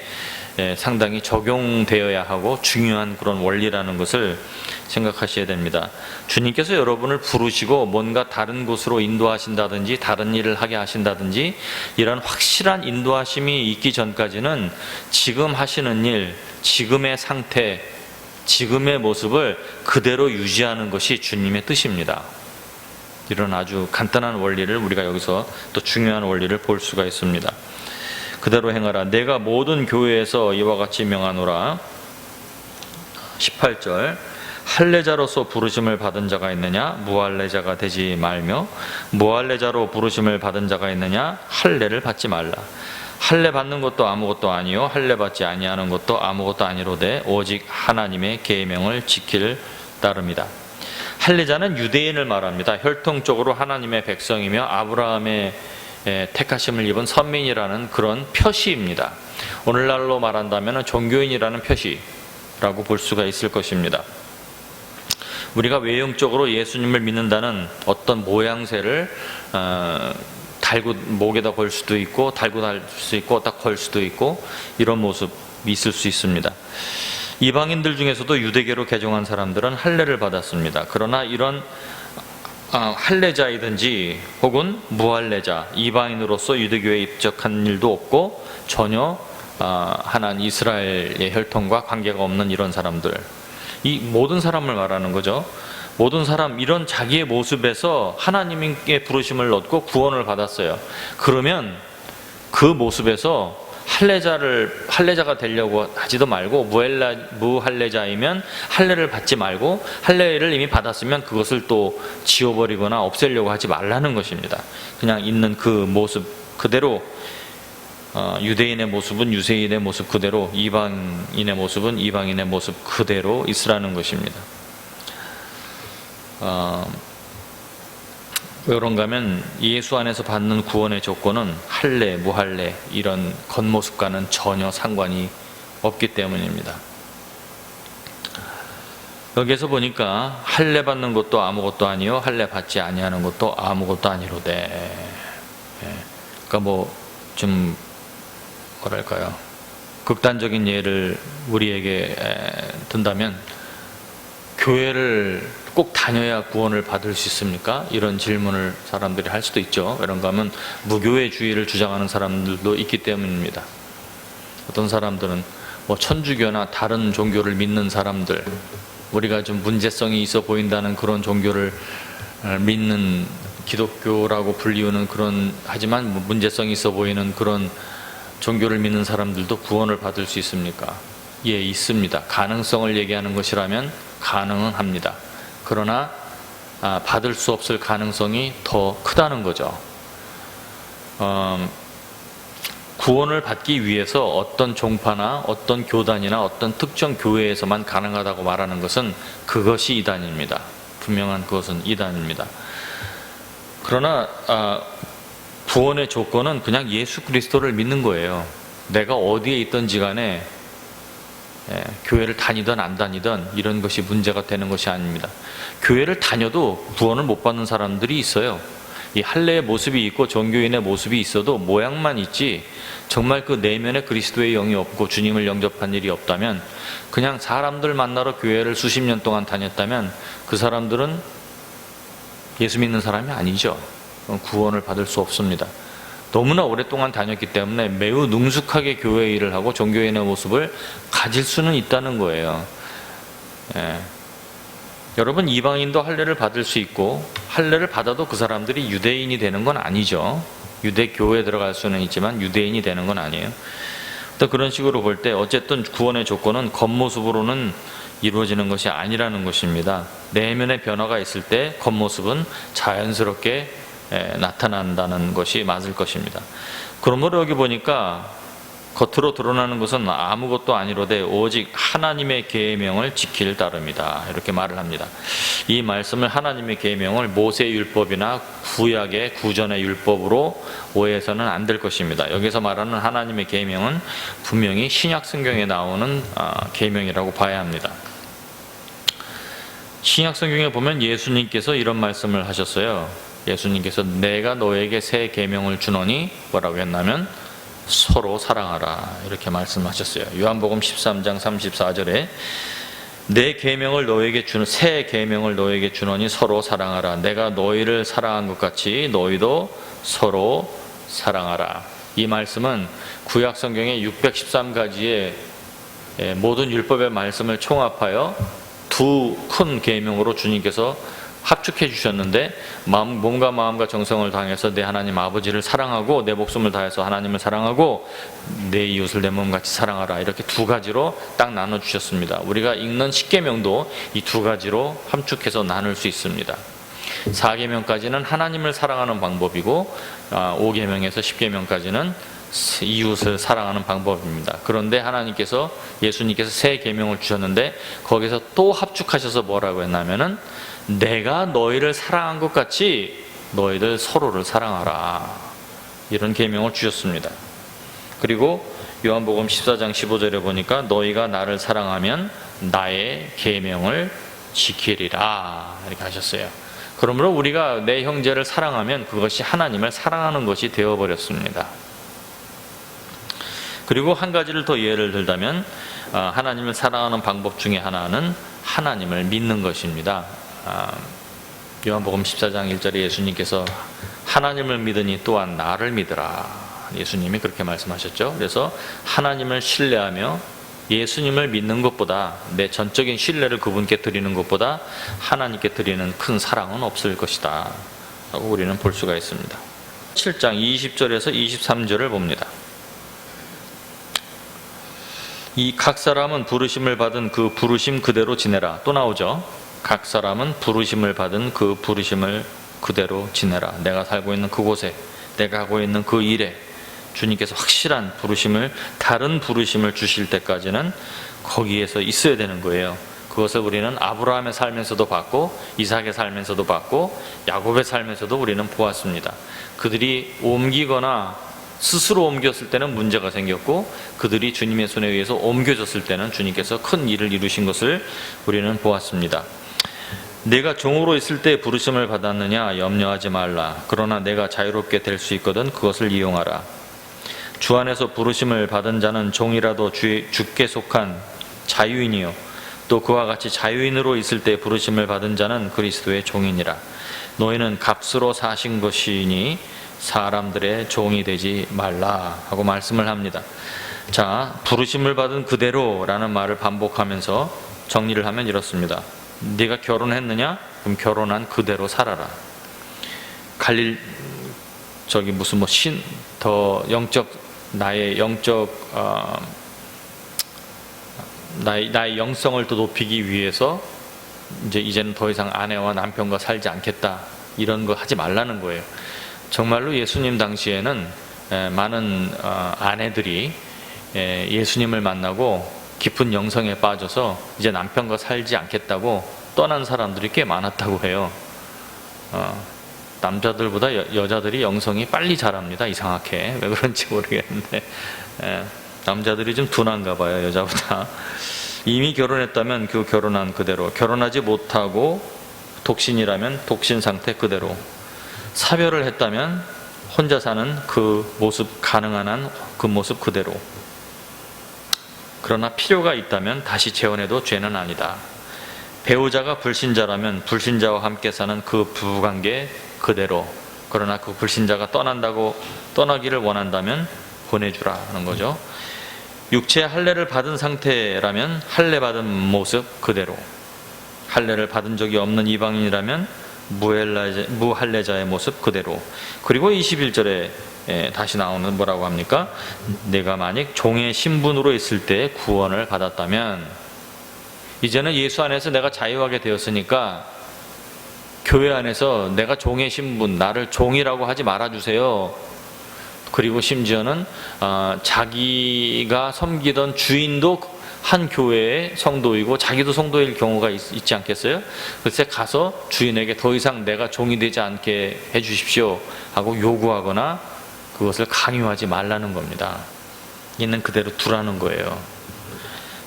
상당히 적용되어야 하고 중요한 그런 원리라는 것을 생각하셔야 됩니다. 주님께서 여러분을 부르시고 뭔가 다른 곳으로 인도하신다든지 다른 일을 하게 하신다든지 이런 확실한 인도하심이 있기 전까지는 지금 하시는 일, 지금의 상태, 지금의 모습을 그대로 유지하는 것이 주님의 뜻입니다. 이런 아주 간단한 원리를 우리가 여기서 또 중요한 원리를 볼 수가 있습니다. 그대로 행하라. 내가 모든 교회에서 이와 같이 명하노라. 18절 할례자로서 부르심을 받은 자가 있느냐 무할례자가 되지 말며, 무할례자로 부르심을 받은 자가 있느냐 할례를 받지 말라. 할례 받는 것도 아무것도 아니요 할례 받지 아니하는 것도 아무것도 아니로되 오직 하나님의 계명을 지킬 따름이다. 할례자는 유대인을 말합니다. 혈통적으로 하나님의 백성이며 아브라함의 택하심을 입은 선민이라는 그런 표시입니다. 오늘날로 말한다면 종교인이라는 표시라고 볼 수가 있을 것입니다. 우리가 외형적으로 예수님을 믿는다는 어떤 모양새를 달고 목에다 걸 수도 있고 달고 달 수 있고 딱 걸 수도 있고 이런 모습이 있을 수 있습니다. 이방인들 중에서도 유대계로 개종한 사람들은 할례를 받았습니다. 그러나 이런 할례자이든지 혹은 무할례자, 이방인으로서 유대교에 입적한 일도 없고 전혀 하나님 이스라엘의 혈통과 관계가 없는 이런 사람들, 이 모든 사람을 말하는 거죠. 모든 사람, 이런 자기의 모습에서 하나님의 부르심을 얻고 구원을 받았어요. 그러면 그 모습에서 할례자가 되려고 하지도 말고, 무할례자이면 할례를 받지 말고, 할례를 이미 받았으면 그것을 또 지워버리거나 없애려고 하지 말라는 것입니다. 그냥 있는 그 모습 그대로, 유대인의 모습은 유대인의 모습 그대로, 이방인의 모습은 이방인의 모습 그대로 있으라는 것입니다. 왜 그런가 하면 예수 안에서 받는 구원의 조건은 할례, 무할례 이런 겉모습과는 전혀 상관이 없기 때문입니다. 여기에서 보니까 할례 받는 것도 아무것도 아니요 할례 받지 아니하는 것도 아무것도 아니로되. 그러니까 뭐 좀 뭐랄까요, 극단적인 예를 우리에게 든다면 교회를 꼭 다녀야 구원을 받을 수 있습니까? 이런 질문을 사람들이 할 수도 있죠. 그런가 하면 무교회주의를 주장하는 사람들도 있기 때문입니다. 어떤 사람들은 뭐 천주교나 다른 종교를 믿는 사람들, 우리가 좀 문제성이 있어 보인다는 그런 종교를 믿는, 기독교라고 불리우는 그런, 하지만 문제성이 있어 보이는 그런 종교를 믿는 사람들도 구원을 받을 수 있습니까? 예, 있습니다. 가능성을 얘기하는 것이라면 가능은 합니다. 그러나 받을 수 없을 가능성이 더 크다는 거죠. 구원을 받기 위해서 어떤 종파나 어떤 교단이나 어떤 특정 교회에서만 가능하다고 말하는 것은 그것이 이단입니다. 분명한 그것은 이단입니다. 그러나 구원의 조건은 그냥 예수 그리스도를 믿는 거예요. 내가 어디에 있든지 간에 교회를 다니든 안 다니든 이런 것이 문제가 되는 것이 아닙니다. 교회를 다녀도 구원을 못 받는 사람들이 있어요. 이 할례의 모습이 있고 종교인의 모습이 있어도 모양만 있지 정말 그 내면에 그리스도의 영이 없고 주님을 영접한 일이 없다면, 그냥 사람들 만나러 교회를 수십 년 동안 다녔다면 그 사람들은 예수 믿는 사람이 아니죠. 구원을 받을 수 없습니다. 너무나 오랫동안 다녔기 때문에 매우 능숙하게 교회 일을 하고 종교인의 모습을 가질 수는 있다는 거예요. 여러분, 이방인도 할례를 받을 수 있고 할례를 받아도 그 사람들이 유대인이 되는 건 아니죠. 유대교회에 들어갈 수는 있지만 유대인이 되는 건 아니에요. 또 그런 식으로 볼 때 어쨌든 구원의 조건은 겉모습으로는 이루어지는 것이 아니라는 것입니다. 내면의 변화가 있을 때 겉모습은 자연스럽게 나타난다는 것이 맞을 것입니다. 그러므로 여기 보니까 겉으로 드러나는 것은 아무것도 아니로되 오직 하나님의 계명을 지킬 따름이다, 이렇게 말을 합니다. 이 말씀을, 하나님의 계명을 모세의 율법이나 구약의 구전의 율법으로 오해해서는 안 될 것입니다. 여기서 말하는 하나님의 계명은 분명히 신약 성경에 나오는 계명이라고 봐야 합니다. 신약 성경에 보면 예수님께서 이런 말씀을 하셨어요. 예수님께서 내가 너에게 새 계명을 주노니 뭐라고 했냐면 서로 사랑하라, 이렇게 말씀하셨어요. 요한복음 13장 34절에 내 계명을 너에게 주는, 새 계명을 너에게 주노니 서로 사랑하라. 내가 너희를 사랑한 것 같이 너희도 서로 사랑하라. 이 말씀은 구약 성경의 613가지의 모든 율법의 말씀을 총합하여 두 큰 계명으로 주님께서 합축해 주셨는데, 몸과 마음과 정성을 다해서 내 하나님 아버지를 사랑하고 내 목숨을 다해서 하나님을 사랑하고 내 이웃을 내 몸같이 사랑하라, 이렇게 두 가지로 딱 나눠 주셨습니다. 우리가 읽는 십계명도 이 두 가지로 함축해서 나눌 수 있습니다. 4계명까지는 하나님을 사랑하는 방법이고 5계명에서 10계명까지는 이웃을 사랑하는 방법입니다. 그런데 하나님께서, 예수님께서 새 계명을 주셨는데 거기서 또 합축하셔서 뭐라고 했냐면은 내가 너희를 사랑한 것 같이 너희들 서로를 사랑하라, 이런 계명을 주셨습니다. 그리고 요한복음 14장 15절에 보니까 너희가 나를 사랑하면 나의 계명을 지키리라, 이렇게 하셨어요. 그러므로 우리가 내 형제를 사랑하면 그것이 하나님을 사랑하는 것이 되어버렸습니다. 그리고 한 가지를 더 예를 들자면 하나님을 사랑하는 방법 중에 하나는 하나님을 믿는 것입니다. 요한복음 14장 1절에 예수님께서 하나님을 믿으니 또한 나를 믿으라, 예수님이 그렇게 말씀하셨죠. 그래서 하나님을 신뢰하며 예수님을 믿는 것보다, 내 전적인 신뢰를 그분께 드리는 것보다 하나님께 드리는 큰 사랑은 없을 것이다 라고 우리는 볼 수가 있습니다. 7장 20절에서 23절을 봅니다. 이 각 사람은 부르심을 받은 그 부르심 그대로 지내라. 또 나오죠. 각 사람은 부르심을 받은 그 부르심을 그대로 지내라. 내가 살고 있는 그곳에, 내가 하고 있는 그 일에 주님께서 확실한 부르심을, 다른 부르심을 주실 때까지는 거기에서 있어야 되는 거예요. 그것을 우리는 아브라함의 살면서도 봤고 이삭의 살면서도 봤고 야곱의 살면서도 우리는 보았습니다. 그들이 옮기거나 스스로 옮겼을 때는 문제가 생겼고 그들이 주님의 손에 의해서 옮겨졌을 때는 주님께서 큰 일을 이루신 것을 우리는 보았습니다. 내가 종으로 있을 때 부르심을 받았느냐 염려하지 말라. 그러나 내가 자유롭게 될 수 있거든 그것을 이용하라. 주 안에서 부르심을 받은 자는 종이라도 주께 속한 자유인이요 또 그와 같이 자유인으로 있을 때 부르심을 받은 자는 그리스도의 종이니라. 너희는 값으로 사신 것이니 사람들의 종이 되지 말라 하고 말씀을 합니다. 자, 부르심을 받은 그대로라는 말을 반복하면서 정리를 하면 이렇습니다. 네가 결혼했느냐? 그럼 결혼한 그대로 살아라. 더 나의 영성을 더 높이기 위해서 이제는 더 이상 아내와 남편과 살지 않겠다 이런 거 하지 말라는 거예요. 정말로 예수님 당시에는 많은 아내들이 예수님을 만나고 깊은 영성에 빠져서 이제 남편과 살지 않겠다고 떠난 사람들이 꽤 많았다고 해요. 남자들보다 여자들이 영성이 빨리 자랍니다. 이상하게 왜 그런지 모르겠는데 남자들이 좀 둔한가 봐요, 여자보다. 이미 결혼했다면 그 결혼한 그대로, 결혼하지 못하고 독신이라면 독신 상태 그대로, 사별을 했다면 혼자 사는 그 모습, 가능한 한 그 모습 그대로. 그러나 필요가 있다면 다시 재혼해도 죄는 아니다. 배우자가 불신자라면 불신자와 함께 사는 그 부부관계 그대로. 그러나 그 불신자가 떠나기를 원한다면 보내주라 하는 거죠. 육체의 할례를 받은 상태라면 할례 받은 모습 그대로. 할례를 받은 적이 없는 이방인이라면 무할례자의 모습 그대로. 그리고 21절에 다시 나오는 뭐라고 합니까? 내가 만약 종의 신분으로 있을 때 구원을 받았다면, 이제는 예수 안에서 내가 자유하게 되었으니까 교회 안에서 내가 종의 신분, 나를 종이라고 하지 말아주세요. 그리고 심지어는 자기가 섬기던 주인도 한 교회의 성도이고 자기도 성도일 경우가 있지 않겠어요? 그래서 가서 주인에게 더 이상 내가 종이 되지 않게 해주십시오 하고 요구하거나 그것을 강요하지 말라는 겁니다. 있는 그대로 두라는 거예요.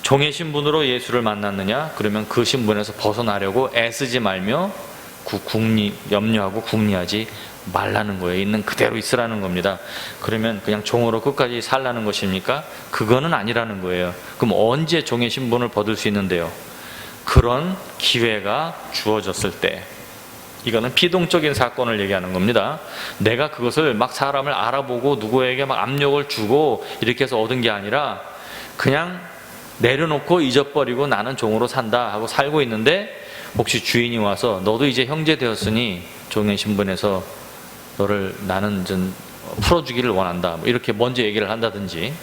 종의 신분으로 예수를 만났느냐? 그러면 그 신분에서 벗어나려고 애쓰지 말며 염려하고 궁리하지 말라는 거예요. 있는 그대로 있으라는 겁니다. 그러면 그냥 종으로 끝까지 살라는 것입니까? 그거는 아니라는 거예요. 그럼 언제 종의 신분을 벗을 수 있는데요? 그런 기회가 주어졌을 때. 이거는 피동적인 사건을 얘기하는 겁니다. 내가 그것을 막 사람을 알아보고 누구에게 막 압력을 주고 이렇게 해서 얻은 게 아니라 그냥 내려놓고 잊어버리고 나는 종으로 산다 하고 살고 있는데, 혹시 주인이 와서 너도 이제 형제 되었으니 종의 신분에서 나는 좀 풀어주기를 원한다, 이렇게 먼저 얘기를 한다든지,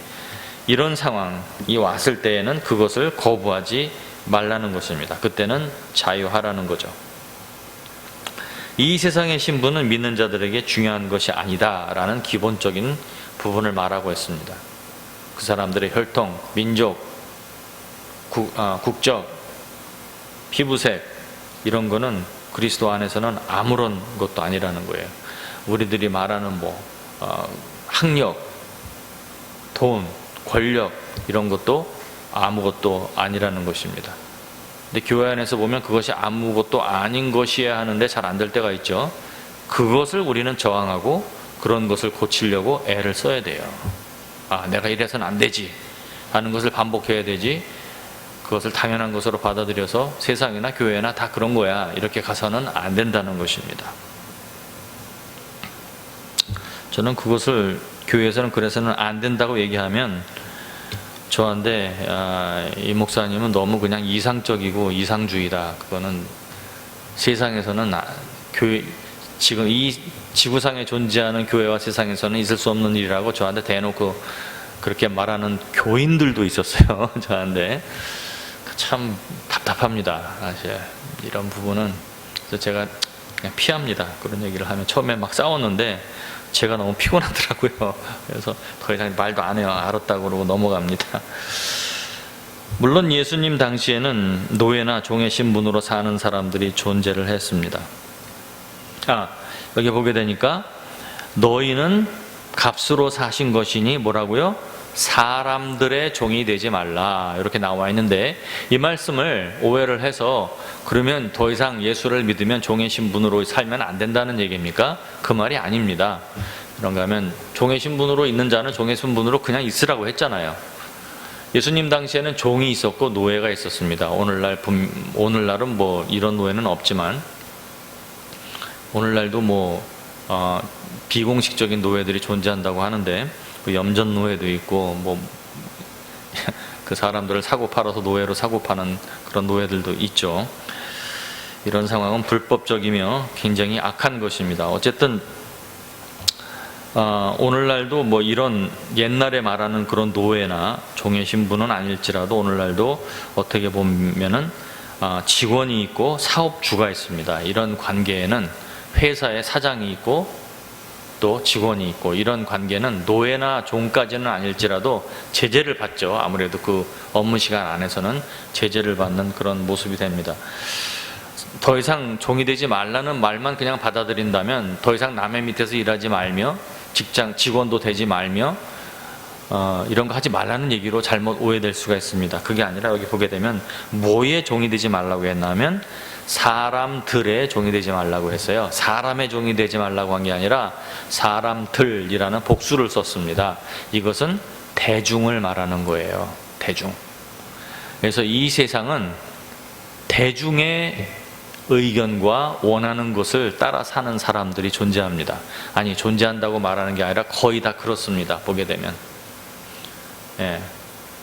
이런 상황이 왔을 때에는 그것을 거부하지 말라는 것입니다. 그때는 자유하라는 거죠. 이 세상의 신분은 믿는 자들에게 중요한 것이 아니다 라는 기본적인 부분을 말하고 있습니다. 그 사람들의 혈통, 민족, 국적, 피부색, 이런 거는 그리스도 안에서는 아무런 것도 아니라는 거예요. 우리들이 말하는 학력, 돈, 권력, 이런 것도 아무것도 아니라는 것입니다. 근데 교회 안에서 보면 그것이 아무것도 아닌 것이어야 하는데 잘 안 될 때가 있죠. 그것을 우리는 저항하고 그런 것을 고치려고 애를 써야 돼요. 내가 이래서는 안 되지 하는 것을 반복해야 되지, 그것을 당연한 것으로 받아들여서 세상이나 교회나 다 그런 거야 이렇게 가서는 안 된다는 것입니다. 저는 그것을 교회에서는 그래서는 안 된다고 얘기하면 저한테 이 목사님은 너무 그냥 이상적이고 이상주의다, 그거는 세상에서는 교회, 지금 이 지구상에 존재하는 교회와 세상에서는 있을 수 없는 일이라고 저한테 대놓고 그렇게 말하는 교인들도 있었어요. 저한테. 참 답답합니다. 사실 이런 부분은. 그래서 제가 그냥 피합니다. 그런 얘기를 하면. 처음에 막 싸웠는데 제가 너무 피곤하더라고요. 그래서 더 이상 말도 안 해요. 알았다고 그러고 넘어갑니다. 물론 예수님 당시에는 노예나 종의 신분으로 사는 사람들이 존재를 했습니다. 여기 보게 되니까 너희는 값으로 사신 것이니 뭐라고요? 사람들의 종이 되지 말라, 이렇게 나와 있는데, 이 말씀을 오해를 해서 그러면 더 이상 예수를 믿으면 종의 신분으로 살면 안 된다는 얘기입니까? 그 말이 아닙니다. 그런가 하면 종의 신분으로 있는 자는 종의 신분으로 그냥 있으라고 했잖아요. 예수님 당시에는 종이 있었고 노예가 있었습니다. 오늘날은 뭐 이런 노예는 없지만, 오늘날도 비공식적인 노예들이 존재한다고 하는데, 염전 노예도 있고 그 사람들을 사고 팔아서 노예로 사고 파는 그런 노예들도 있죠. 이런 상황은 불법적이며 굉장히 악한 것입니다. 어쨌든 오늘날도 이런 옛날에 말하는 그런 노예나 종의 신분은 아닐지라도 오늘날도 어떻게 보면은 직원이 있고 사업주가 있습니다. 이런 관계에는 회사의 사장이 있고 또 직원이 있고, 이런 관계는 노예나 종까지는 아닐지라도 제재를 받죠. 아무래도 그 업무 시간 안에서는 제재를 받는 그런 모습이 됩니다. 더 이상 종이 되지 말라는 말만 그냥 받아들인다면 더 이상 남의 밑에서 일하지 말며 직원도 되지 말며 이런 거 하지 말라는 얘기로 잘못 오해될 수가 있습니다. 그게 아니라 여기 보게 되면 뭐의 종이 되지 말라고 했냐면 사람들의 종이 되지 말라고 했어요. 사람의 종이 되지 말라고 한 게 아니라 사람들이라는 복수를 썼습니다. 이것은 대중을 말하는 거예요. 대중. 그래서 이 세상은 대중의 의견과 원하는 것을 따라 사는 사람들이 존재합니다. 아니, 존재한다고 말하는 게 아니라 거의 다 그렇습니다. 보게 되면.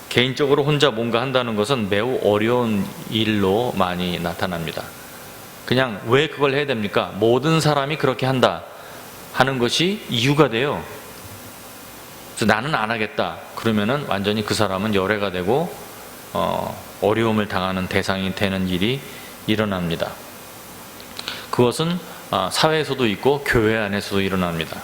개인적으로 혼자 뭔가 한다는 것은 매우 어려운 일로 많이 나타납니다. 그냥 왜 그걸 해야 됩니까? 모든 사람이 그렇게 한다 하는 것이 이유가 돼요. 그래서 나는 안 하겠다 그러면은 완전히 그 사람은 열애가 되고 어려움을 당하는 대상이 되는 일이 일어납니다. 그것은 사회에서도 있고 교회 안에서도 일어납니다.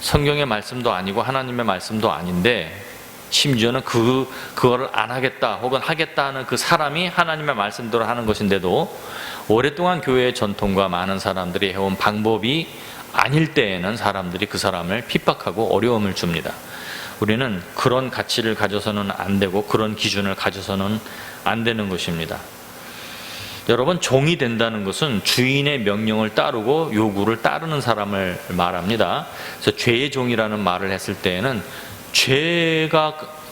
성경의 말씀도 아니고 하나님의 말씀도 아닌데, 심지어는 그거를 안 하겠다 혹은 하겠다 하는 그 사람이 하나님의 말씀대로 하는 것인데도 오랫동안 교회의 전통과 많은 사람들이 해온 방법이 아닐 때에는 사람들이 그 사람을 핍박하고 어려움을 줍니다. 우리는 그런 가치를 가져서는 안 되고 그런 기준을 가져서는 안 되는 것입니다. 여러분, 종이 된다는 것은 주인의 명령을 따르고 요구를 따르는 사람을 말합니다. 그래서 죄의 종이라는 말을 했을 때에는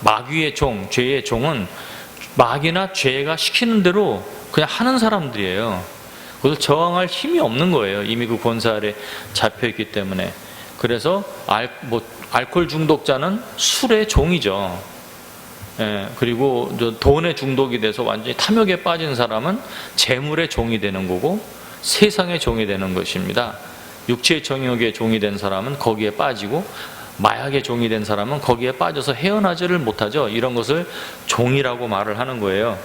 마귀의 종, 죄의 종은 마귀나 죄가 시키는 대로 그냥 하는 사람들이에요. 그래서 저항할 힘이 없는 거예요. 이미 그 권세 아래 잡혀있기 때문에. 그래서 알코올 중독자는 술의 종이죠. 그리고 돈에 중독이 돼서 완전히 탐욕에 빠진 사람은 재물의 종이 되는 거고 세상의 종이 되는 것입니다. 육체의 정욕의 종이 된 사람은 거기에 빠지고, 마약의 종이 된 사람은 거기에 빠져서 헤어나지를 못하죠. 이런 것을 종이라고 말을 하는 거예요.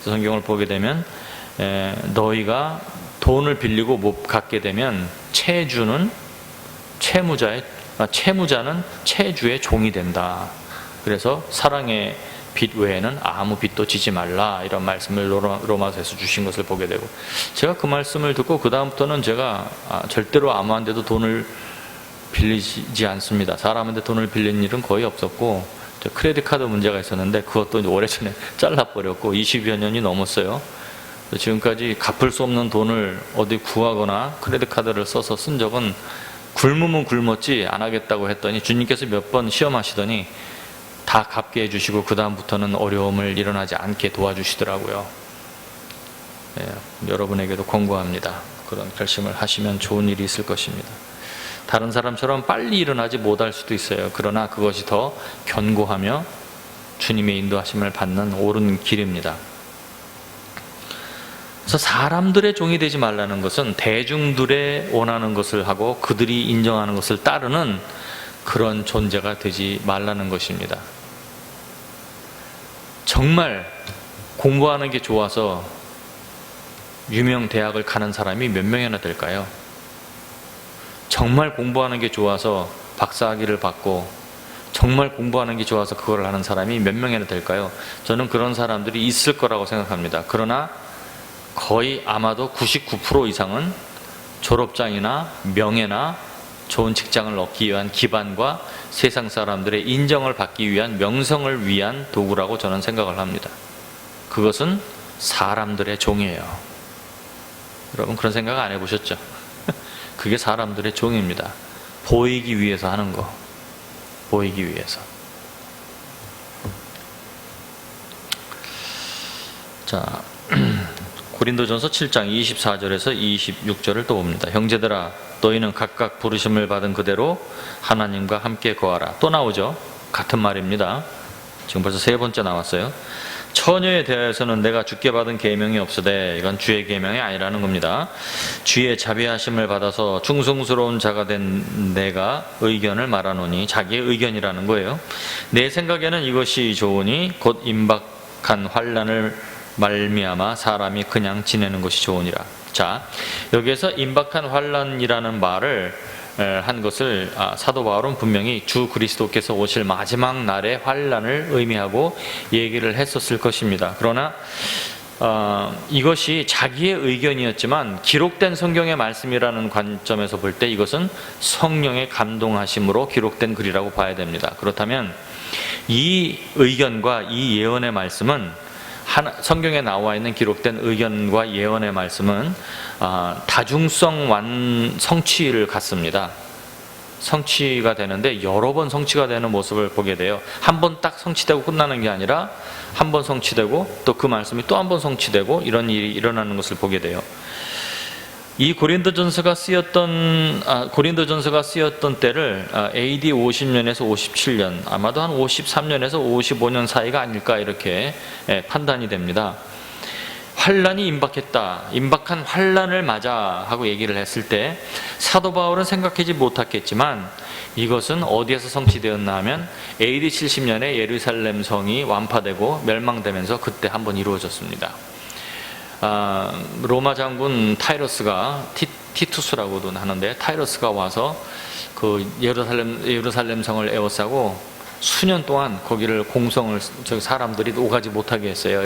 성경을 보게 되면 너희가 돈을 빌리고 못 갚게 되면 채무자는 채주의 종이 된다. 그래서 사랑의 빚 외에는 아무 빚도 지지 말라, 이런 말씀을 로마서에서 주신 것을 보게 되고, 제가 그 말씀을 듣고 그 다음부터는 제가 절대로 아무한테도 돈을 빌리지 않습니다. 사람한테 돈을 빌린 일은 거의 없었고, 크레딧 카드 문제가 있었는데 그것도 오래전에 잘라버렸고 20여 년이 넘었어요. 지금까지 갚을 수 없는 돈을 어디 구하거나 크레딧 카드를 써서 쓴 적은, 굶으면 굶었지 안 하겠다고 했더니 주님께서 몇 번 시험하시더니 다 갚게 해주시고 그 다음부터는 어려움을 일어나지 않게 도와주시더라고요. 여러분에게도 권고합니다. 그런 결심을 하시면 좋은 일이 있을 것입니다. 다른 사람처럼 빨리 일어나지 못할 수도 있어요. 그러나 그것이 더 견고하며 주님의 인도하심을 받는 옳은 길입니다. 그래서 사람들의 종이 되지 말라는 것은 대중들의 원하는 것을 하고 그들이 인정하는 것을 따르는 그런 존재가 되지 말라는 것입니다. 정말 공부하는 게 좋아서 유명 대학을 가는 사람이 몇 명이나 될까요? 정말 공부하는 게 좋아서 박사학위를 받고 정말 공부하는 게 좋아서 그걸 하는 사람이 몇 명이나 될까요? 저는 그런 사람들이 있을 거라고 생각합니다. 그러나 거의 아마도 99% 이상은 졸업장이나 명예나 좋은 직장을 얻기 위한 기반과 세상 사람들의 인정을 받기 위한 명성을 위한 도구라고 저는 생각을 합니다. 그것은 사람들의 종이에요. 여러분 그런 생각 안 해보셨죠? 그게 사람들의 종입니다. 보이기 위해서 하는 거. 보이기 위해서. 자, 고린도전서 7장 24절에서 26절을 또 봅니다. 형제들아 너희는 각각 부르심을 받은 그대로 하나님과 함께 거하라. 또 나오죠. 같은 말입니다. 지금 벌써 세 번째 나왔어요. 처녀에 대해서는 내가 주께 받은 계명이 없으되 이건 주의 계명이 아니라는 겁니다. 주의 자비하심을 받아서 충성스러운 자가 된 내가 의견을 말하노니, 자기의 의견이라는 거예요. 내 생각에는 이것이 좋으니 곧 임박한 환난을 말미암아 사람이 그냥 지내는 것이 좋으니라. 자, 여기에서 임박한 환난이라는 말을 한 것을 사도 바울은 분명히 주 그리스도께서 오실 마지막 날의 환난을 의미하고 얘기를 했었을 것입니다. 그러나 이것이 자기의 의견이었지만 기록된 성경의 말씀이라는 관점에서 볼 때 이것은 성령의 감동하심으로 기록된 글이라고 봐야 됩니다. 그렇다면 이 의견과 이 예언의 말씀은 성경에 나와 있는 기록된 의견과 예언의 말씀은 다중성 성취를 갖습니다. 성취가 되는데 여러 번 성취가 되는 모습을 보게 돼요. 한 번 딱 성취되고 끝나는 게 아니라 한 번 성취되고 또 그 말씀이 또 한 번 성취되고 이런 일이 일어나는 것을 보게 돼요. 이 고린도전서가 쓰였던 때를 AD 50년에서 57년, 아마도 한 53년에서 55년 사이가 아닐까 이렇게 판단이 됩니다. 환란이 임박한 환란을 맞아 하고 얘기를 했을 때 사도 바울은 생각하지 못했겠지만 이것은 어디에서 성취되었나 하면 AD 70년에 예루살렘 성이 완파되고 멸망되면서 그때 한번 이루어졌습니다. 로마 장군 타이러스가 티투스라고도 하는데, 타이러스가 와서 그 예루살렘 성을 에워싸고 수년 동안 거기를 사람들이 오가지 못하게 했어요.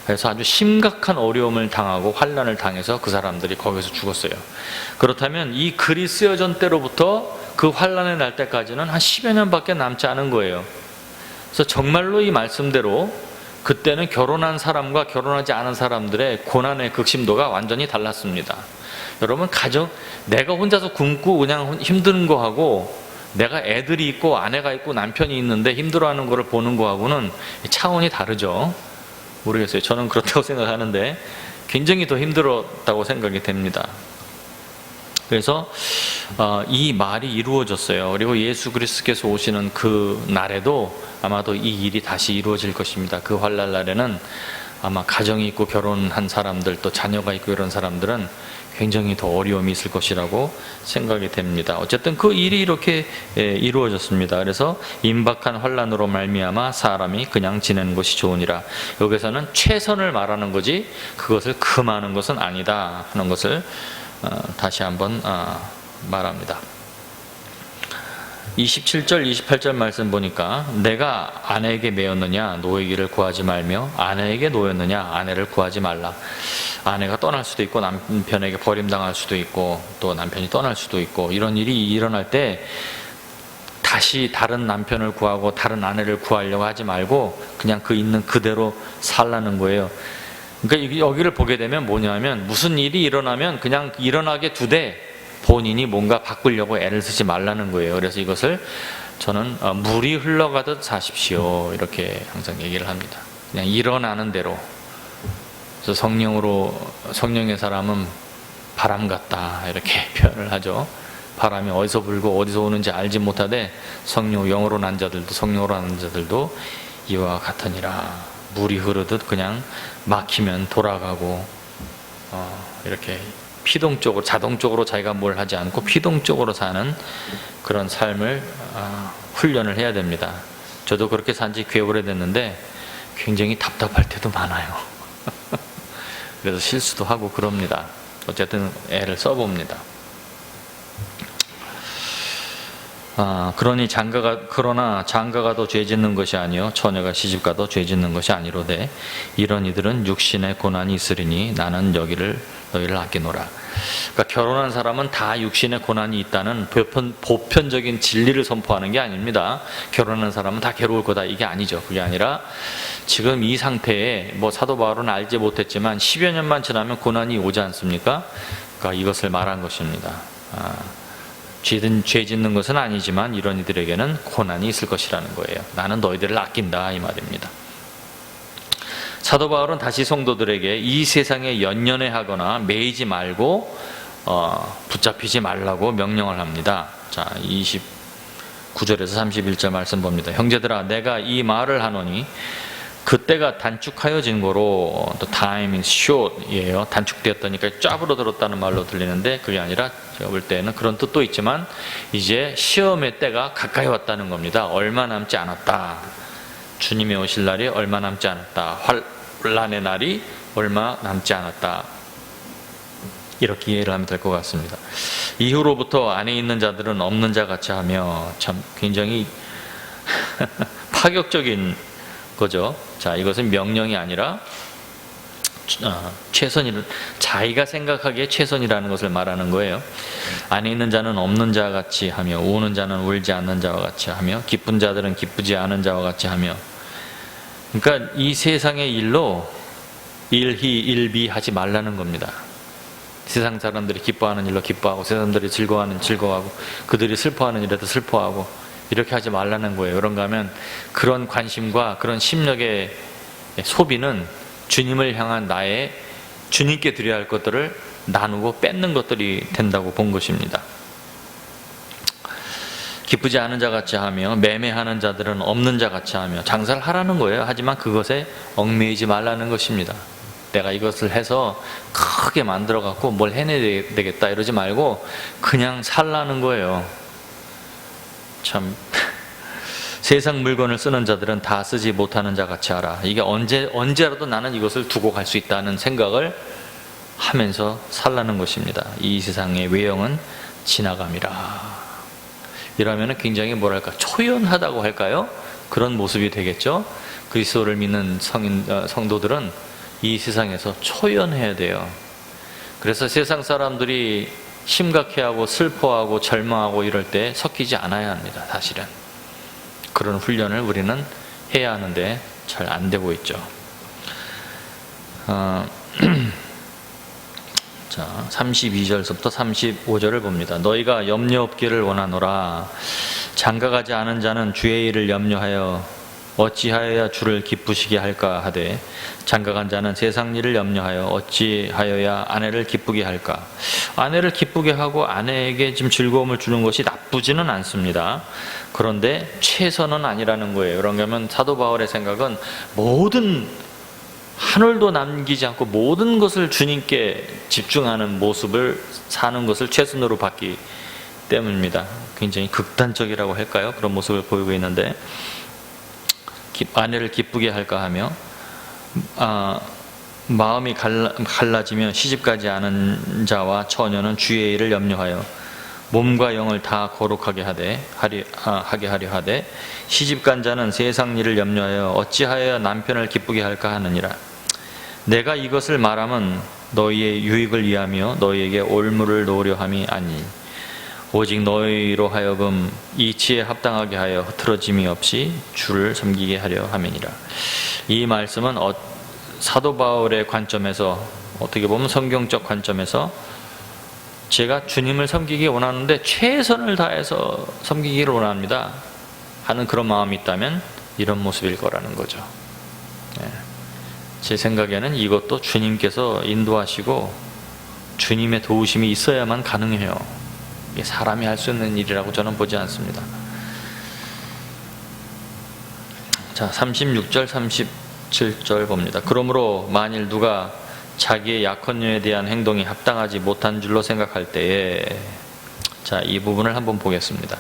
그래서 아주 심각한 어려움을 당하고 환난을 당해서 그 사람들이 거기서 죽었어요. 그렇다면 이 글이 쓰여진 때로부터 그 환난의 날 때까지는 한 10여 년밖에 남지 않은 거예요. 그래서 정말로 이 말씀대로 그때는 결혼한 사람과 결혼하지 않은 사람들의 고난의 극심도가 완전히 달랐습니다. 여러분, 내가 혼자서 굶고 그냥 힘든 거하고 내가 애들이 있고 아내가 있고 남편이 있는데 힘들어하는 거를 보는 거하고는 차원이 다르죠. 모르겠어요. 저는 그렇다고 생각하는데 굉장히 더 힘들었다고 생각이 됩니다. 그래서 이 말이 이루어졌어요. 그리고 예수 그리스도께서 오시는 그 날에도 아마도 이 일이 다시 이루어질 것입니다. 그 환난 날에는 아마 가정이 있고 결혼한 사람들, 또 자녀가 있고 이런 사람들은 굉장히 더 어려움이 있을 것이라고 생각이 됩니다. 어쨌든 그 일이 이렇게 이루어졌습니다. 그래서 임박한 환난으로 말미암아 사람이 그냥 지내는 것이 좋으니라. 여기서는 최선을 말하는 거지 그것을 금하는 것은 아니다 하는 것을 다시 한번 말합니다. 27절 28절 말씀 보니까 내가 아내에게 매였느냐 노이기를 구하지 말며 아내에게 놓였느냐 아내를 구하지 말라. 아내가 떠날 수도 있고 남편에게 버림당할 수도 있고 또 남편이 떠날 수도 있고 이런 일이 일어날 때 다시 다른 남편을 구하고 다른 아내를 구하려고 하지 말고 그냥 그 있는 그대로 살라는 거예요. 그러니까 여기를 보게 되면 뭐냐면 무슨 일이 일어나면 그냥 일어나게 두되 본인이 뭔가 바꾸려고 애를 쓰지 말라는 거예요. 그래서 이것을 저는 물이 흘러가듯 사십시오 이렇게 항상 얘기를 합니다. 그냥 일어나는 대로. 그래서 성령의 사람은 바람 같다 이렇게 표현을 하죠. 바람이 어디서 불고 어디서 오는지 알지 못하되 영으로 난 자들도 이와 같으니라. 물이 흐르듯 그냥 막히면 돌아가고 이렇게 피동적으로 자동적으로 자기가 뭘 하지 않고 피동적으로 사는 그런 삶을 훈련을 해야 됩니다. 저도 그렇게 산 지 꽤 오래됐는데 굉장히 답답할 때도 많아요. 그래서 실수도 하고 그럽니다. 어쨌든 애를 써봅니다. 그러나 장가가도 죄 짓는 것이 아니요 처녀가 시집가도 죄 짓는 것이 아니로되 이런 이들은 육신의 고난이 있으리니 나는 너희를 아끼노라. 그러니까 결혼한 사람은 다 육신의 고난이 있다는 보편적인 진리를 선포하는 게 아닙니다. 결혼한 사람은 다 괴로울 거다 이게 아니죠. 그게 아니라 지금 이 상태에 사도 바울은 알지 못했지만 10여 년만 지나면 고난이 오지 않습니까? 그러니까 이것을 말한 것입니다. 죄 짓는 것은 아니지만 이런 이들에게는 고난이 있을 것이라는 거예요. 나는 너희들을 아낀다 이 말입니다. 사도 바울은 다시 성도들에게 이 세상에 연연해하거나 매이지 말고 붙잡히지 말라고 명령을 합니다. 자, 29절에서 31절 말씀 봅니다. 형제들아 내가 이 말을 하노니 그때가 단축하여진 거로 the time is short 이에요. 단축되었다니까 쫙으로 들었다는 말로 들리는데 그게 아니라 제가 볼 때는 그런 뜻도 있지만 이제 시험의 때가 가까이 왔다는 겁니다. 얼마 남지 않았다. 주님의 오실 날이 얼마 남지 않았다. 환난의 날이 얼마 남지 않았다. 이렇게 이해를 하면 될 것 같습니다. 이후로부터 안에 있는 자들은 없는 자 같이 하며 참 굉장히 파격적인 거죠. 자, 이것은 명령이 아니라 자기가 생각하기에 최선이라는 것을 말하는 거예요. 안에 있는 자는 없는 자 같이 하며 우는 자는 울지 않는 자와 같이 하며 기쁜 자들은 기쁘지 않은 자와 같이 하며 그러니까 이 세상의 일로 일희일비 하지 말라는 겁니다. 세상 사람들이 기뻐하는 일로 기뻐하고 세상 사람들이 즐거워하는 즐거워하고 그들이 슬퍼하는 일에도 슬퍼하고 이렇게 하지 말라는 거예요. 그런가 하면 그런 관심과 그런 심력의 소비는 주님을 향한 나의 주님께 드려야 할 것들을 나누고 뺏는 것들이 된다고 본 것입니다. 기쁘지 않은 자 같이 하며 매매하는 자들은 없는 자 같이 하며 장사를 하라는 거예요. 하지만 그것에 얽매이지 말라는 것입니다. 내가 이것을 해서 크게 만들어 갖고 뭘 해내야 되겠다 이러지 말고 그냥 살라는 거예요. 참 세상 물건을 쓰는 자들은 다 쓰지 못하는 자 같이 하라. 이게 언제라도 나는 이것을 두고 갈 수 있다는 생각을 하면서 살라는 것입니다. 이 세상의 외형은 지나감이라. 이러면 굉장히 초연하다고 할까요? 그런 모습이 되겠죠. 그리스도를 믿는 성도들은 이 세상에서 초연해야 돼요. 그래서 세상 사람들이 심각해하고 슬퍼하고 절망하고 이럴 때 섞이지 않아야 합니다. 사실은 그런 훈련을 우리는 해야 하는데 잘 안 되고 있죠. 자, 32절부터 35절을 봅니다. 너희가 염려 없기를 원하노라. 장가가지 않은 자는 주의 일을 염려하여 어찌하여야 주를 기쁘시게 할까 하되 장가간 자는 세상 일을 염려하여 어찌하여야 아내를 기쁘게 할까. 아내를 기쁘게 하고 아내에게 지금 즐거움을 주는 것이 나쁘지는 않습니다. 그런데 최선은 아니라는 거예요. 그러면 사도 바울의 생각은 모든 한 올도 남기지 않고 모든 것을 주님께 집중하는 모습을 사는 것을 최선으로 봤기 때문입니다. 굉장히 극단적이라고 할까요? 그런 모습을 보이고 있는데 아내를 기쁘게 할까 하며 마음이 갈라지며 시집가지 않은 자와 처녀는 주의 일을 염려하여 몸과 영을 다 거룩하게 하게 하려 하되 시집간 자는 세상 일을 염려하여 어찌하여 남편을 기쁘게 할까 하느니라. 내가 이것을 말하면 너희의 유익을 위하며 너희에게 올무를 놓으려 함이 아니 오직 너희로 하여금 이치에 합당하게 하여 흐트러짐이 없이 주를 섬기게 하려 함이니라. 이 말씀은 사도 바울의 관점에서 어떻게 보면 성경적 관점에서 제가 주님을 섬기기 원하는데 최선을 다해서 섬기기를 원합니다 하는 그런 마음이 있다면 이런 모습일 거라는 거죠. 제 생각에는 이것도 주님께서 인도하시고 주님의 도우심이 있어야만 가능해요. 이게 사람이 할 수 있는 일이라고 저는 보지 않습니다. 자, 36절 37절 봅니다. 그러므로 만일 누가 자기의 약혼녀에 대한 행동이 합당하지 못한 줄로 생각할 때에, 자, 이 부분을 한번 보겠습니다.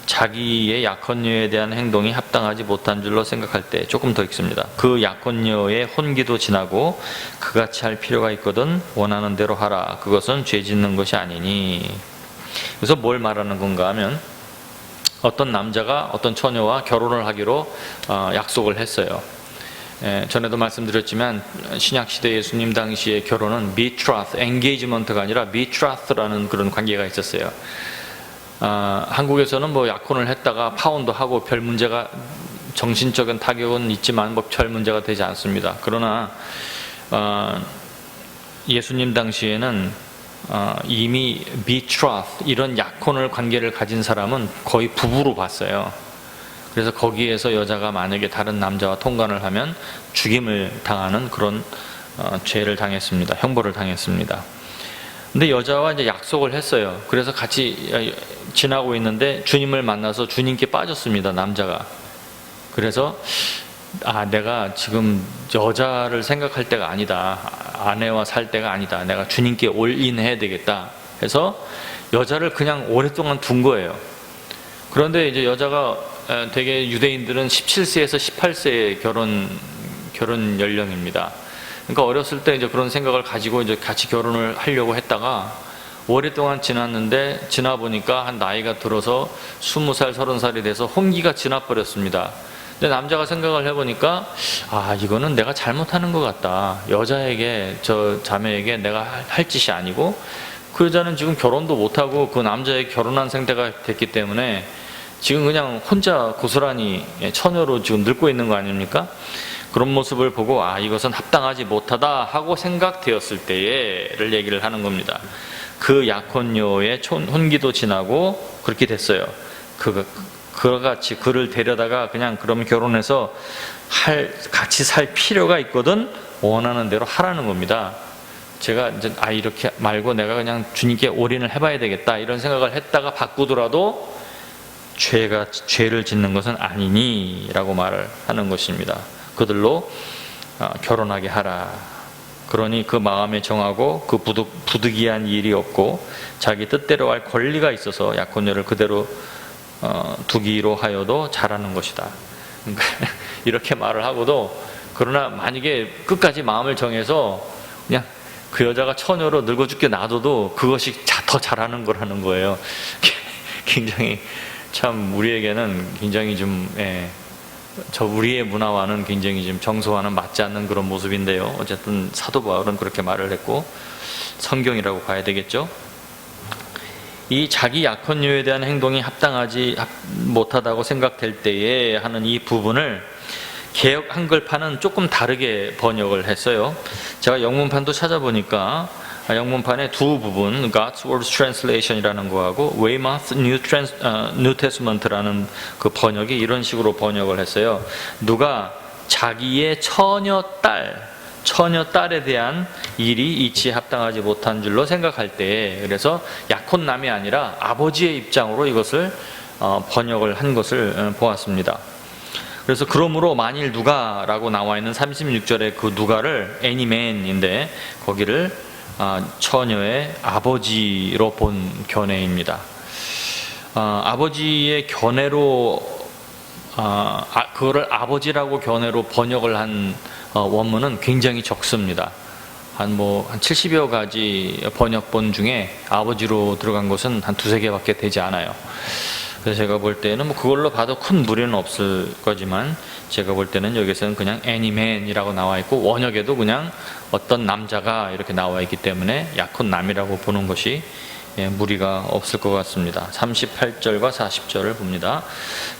자기의 약혼녀에 대한 행동이 합당하지 못한 줄로 생각할 때 조금 더 읽습니다. 그 약혼녀의 혼기도 지나고 그같이 할 필요가 있거든 원하는 대로 하라. 그것은 죄 짓는 것이 아니니. 그래서 뭘 말하는 건가 하면 어떤 남자가 어떤 처녀와 결혼을 하기로 약속을 했어요. 전에도 말씀드렸지만 신약시대 예수님 당시의 결혼은 betroth, engagement가 아니라 betroth라는 그런 관계가 있었어요. 한국에서는 뭐 약혼을 했다가 파혼도 하고 별 문제가, 정신적인 타격은 있지만 뭐 별 문제가 되지 않습니다. 그러나 예수님 당시에는 이미 betroth, 이런 약혼을 관계를 가진 사람은 거의 부부로 봤어요. 그래서 거기에서 여자가 만약에 다른 남자와 통관을 하면 죽임을 당하는 그런 죄를 당했습니다. 형벌을 당했습니다. 근데 여자와 이제 약속을 했어요. 그래서 같이 지나고 있는데 주님을 만나서 주님께 빠졌습니다. 남자가. 그래서 내가 지금 여자를 생각할 때가 아니다. 아내와 살 때가 아니다. 내가 주님께 올인해야 되겠다. 해서 여자를 그냥 오랫동안 둔 거예요. 그런데 이제 여자가 되게 유대인들은 17세에서 18세의 결혼 연령입니다. 그러니까 어렸을 때 이제 그런 생각을 가지고 이제 같이 결혼을 하려고 했다가 오랫동안 지났는데 지나 보니까 한 나이가 들어서 20살, 30살이 돼서 혼기가 지나버렸습니다. 근데 남자가 생각을 해보니까 이거는 내가 잘못하는 것 같다. 여자에게, 저 자매에게 내가 할 짓이 아니고 그 여자는 지금 결혼도 못하고 그 남자에게 결혼한 상태가 됐기 때문에 지금 그냥 혼자 고스란히 처녀로 지금 늙고 있는 거 아닙니까? 그런 모습을 보고 이것은 합당하지 못하다 하고 생각되었을 때를 얘기를 하는 겁니다. 그 약혼녀의 혼기도 지나고 그렇게 됐어요. 그와 같이 그를 데려다가 그냥 그러면 결혼해서 같이 살 필요가 있거든 원하는 대로 하라는 겁니다. 제가 이제 이렇게 말고 내가 그냥 주님께 올인을 해봐야 되겠다 이런 생각을 했다가 바꾸더라도 죄를 짓는 것은 아니니라고 말을 하는 것입니다. 그들로 결혼하게 하라. 그러니 그 마음에 정하고 그 부득이한 일이 없고 자기 뜻대로 할 권리가 있어서 약혼녀를 그대로 두기로 하여도 잘하는 것이다. 이렇게 말을 하고도, 그러나 만약에 끝까지 마음을 정해서 그냥 그 여자가 처녀로 늙어 죽게 놔둬도 그것이 더 잘하는 거라는 거예요. 굉장히 참 우리에게는 굉장히 좀 우리의 문화와는 굉장히 좀 정서와는 맞지 않는 그런 모습인데요. 어쨌든 사도 바울은 그렇게 말을 했고 성경이라고 봐야 되겠죠. 이 자기 약혼녀에 대한 행동이 합당하지 못하다고 생각될 때에 하는 이 부분을 개역 한글판은 조금 다르게 번역을 했어요. 제가 영문판도 찾아보니까 영문판의 두 부분, God's Word Translation이라는 거하고 Weymouth New Testament라는 그 번역이 이런 식으로 번역을 했어요. 누가 자기의 처녀딸에 대한 일이 이치에 합당하지 못한 줄로 생각할 때, 그래서 약혼남이 아니라 아버지의 입장으로 이것을 번역을 한 것을 보았습니다. 그래서 그러므로 만일 누가라고 나와 있는 36절의 그 누가를 애니맨인데 거기를 처녀의 아버지로 본 견해입니다. 아버지의 견해로 그거를 아버지라고 견해로 번역을 한 원문은 굉장히 적습니다. 한 70여 가지 번역본 중에 아버지로 들어간 것은 한 두세 개밖에 되지 않아요. 그래서 제가 볼 때는 그걸로 봐도 큰 무리는 없을 거지만 제가 볼 때는 여기서는 그냥 애니맨이라고 나와 있고 원역에도 그냥 어떤 남자가 이렇게 나와 있기 때문에 약혼남이라고 보는 것이 무리가 없을 것 같습니다. 38절과 40절을 봅니다.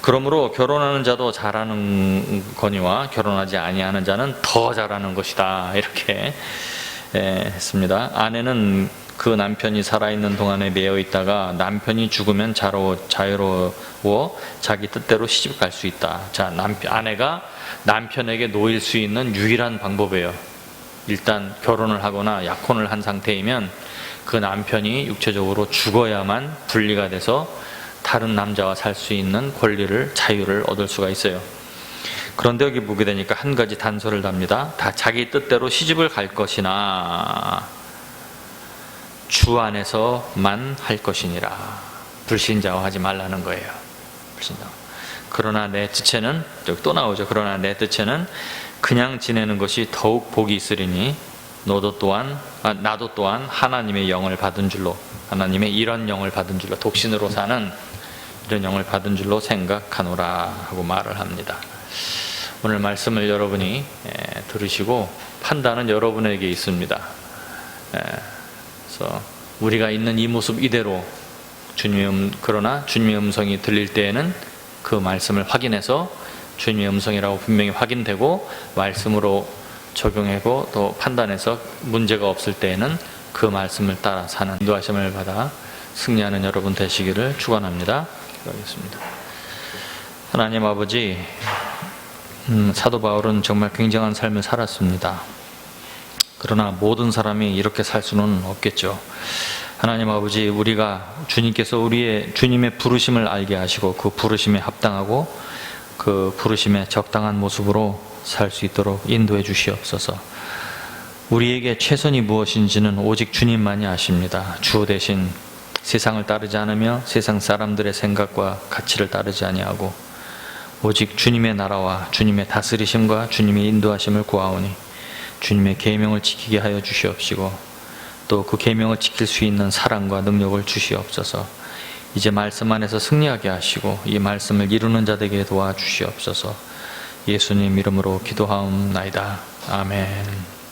그러므로 결혼하는 자도 잘하는 거니와 결혼하지 아니하는 자는 더 잘하는 것이다. 이렇게 했습니다. 아내는 그 남편이 살아있는 동안에 매여 있다가 남편이 죽으면 자유로워 자기 뜻대로 시집 갈 수 있다. 자, 아내가 남편에게 놓일 수 있는 유일한 방법이에요. 일단 결혼을 하거나 약혼을 한 상태이면 그 남편이 육체적으로 죽어야만 분리가 돼서 다른 남자와 살 수 있는 권리를, 자유를 얻을 수가 있어요. 그런데 여기 보게 되니까 한 가지 단서를 답니다. 다 자기 뜻대로 시집을 갈 것이나 주 안에서만 할 것이니라. 불신자와 하지 말라는 거예요. 불신자. 그러나 내 뜻에는, 여기 또 나오죠. 그러나 내 뜻에는 그냥 지내는 것이 더욱 복이 있으리니 나도 또한 하나님의 영을 받은 줄로, 하나님의 이런 영을 받은 줄로, 독신으로 사는 이런 영을 받은 줄로 생각하노라 하고 말을 합니다. 오늘 말씀을 여러분이 들으시고 판단은 여러분에게 있습니다. 그래서 우리가 있는 이 모습 이대로 그러나 주님의 음성이 들릴 때에는 그 말씀을 확인해서 주님의 음성이라고 분명히 확인되고 말씀으로 적용하고 또 판단해서 문제가 없을 때에는 그 말씀을 따라 사는 인도하심을 받아 승리하는 여러분 되시기를 축원합니다. 기도하겠습니다. 하나님 아버지, 사도 바울은 정말 굉장한 삶을 살았습니다. 그러나 모든 사람이 이렇게 살 수는 없겠죠. 하나님 아버지, 우리가 주님께서 주님의 부르심을 알게 하시고 그 부르심에 합당하고 그 부르심에 적당한 모습으로 살 수 있도록 인도해 주시옵소서. 우리에게 최선이 무엇인지는 오직 주님만이 아십니다. 주 대신 세상을 따르지 않으며 세상 사람들의 생각과 가치를 따르지 아니하고 오직 주님의 나라와 주님의 다스리심과 주님의 인도하심을 구하오니 주님의 계명을 지키게 하여 주시옵시고 또 그 계명을 지킬 수 있는 사랑과 능력을 주시옵소서. 이제 말씀 안에서 승리하게 하시고 이 말씀을 이루는 자들에게 도와주시옵소서. 예수님 이름으로 기도하옵나이다. 아멘.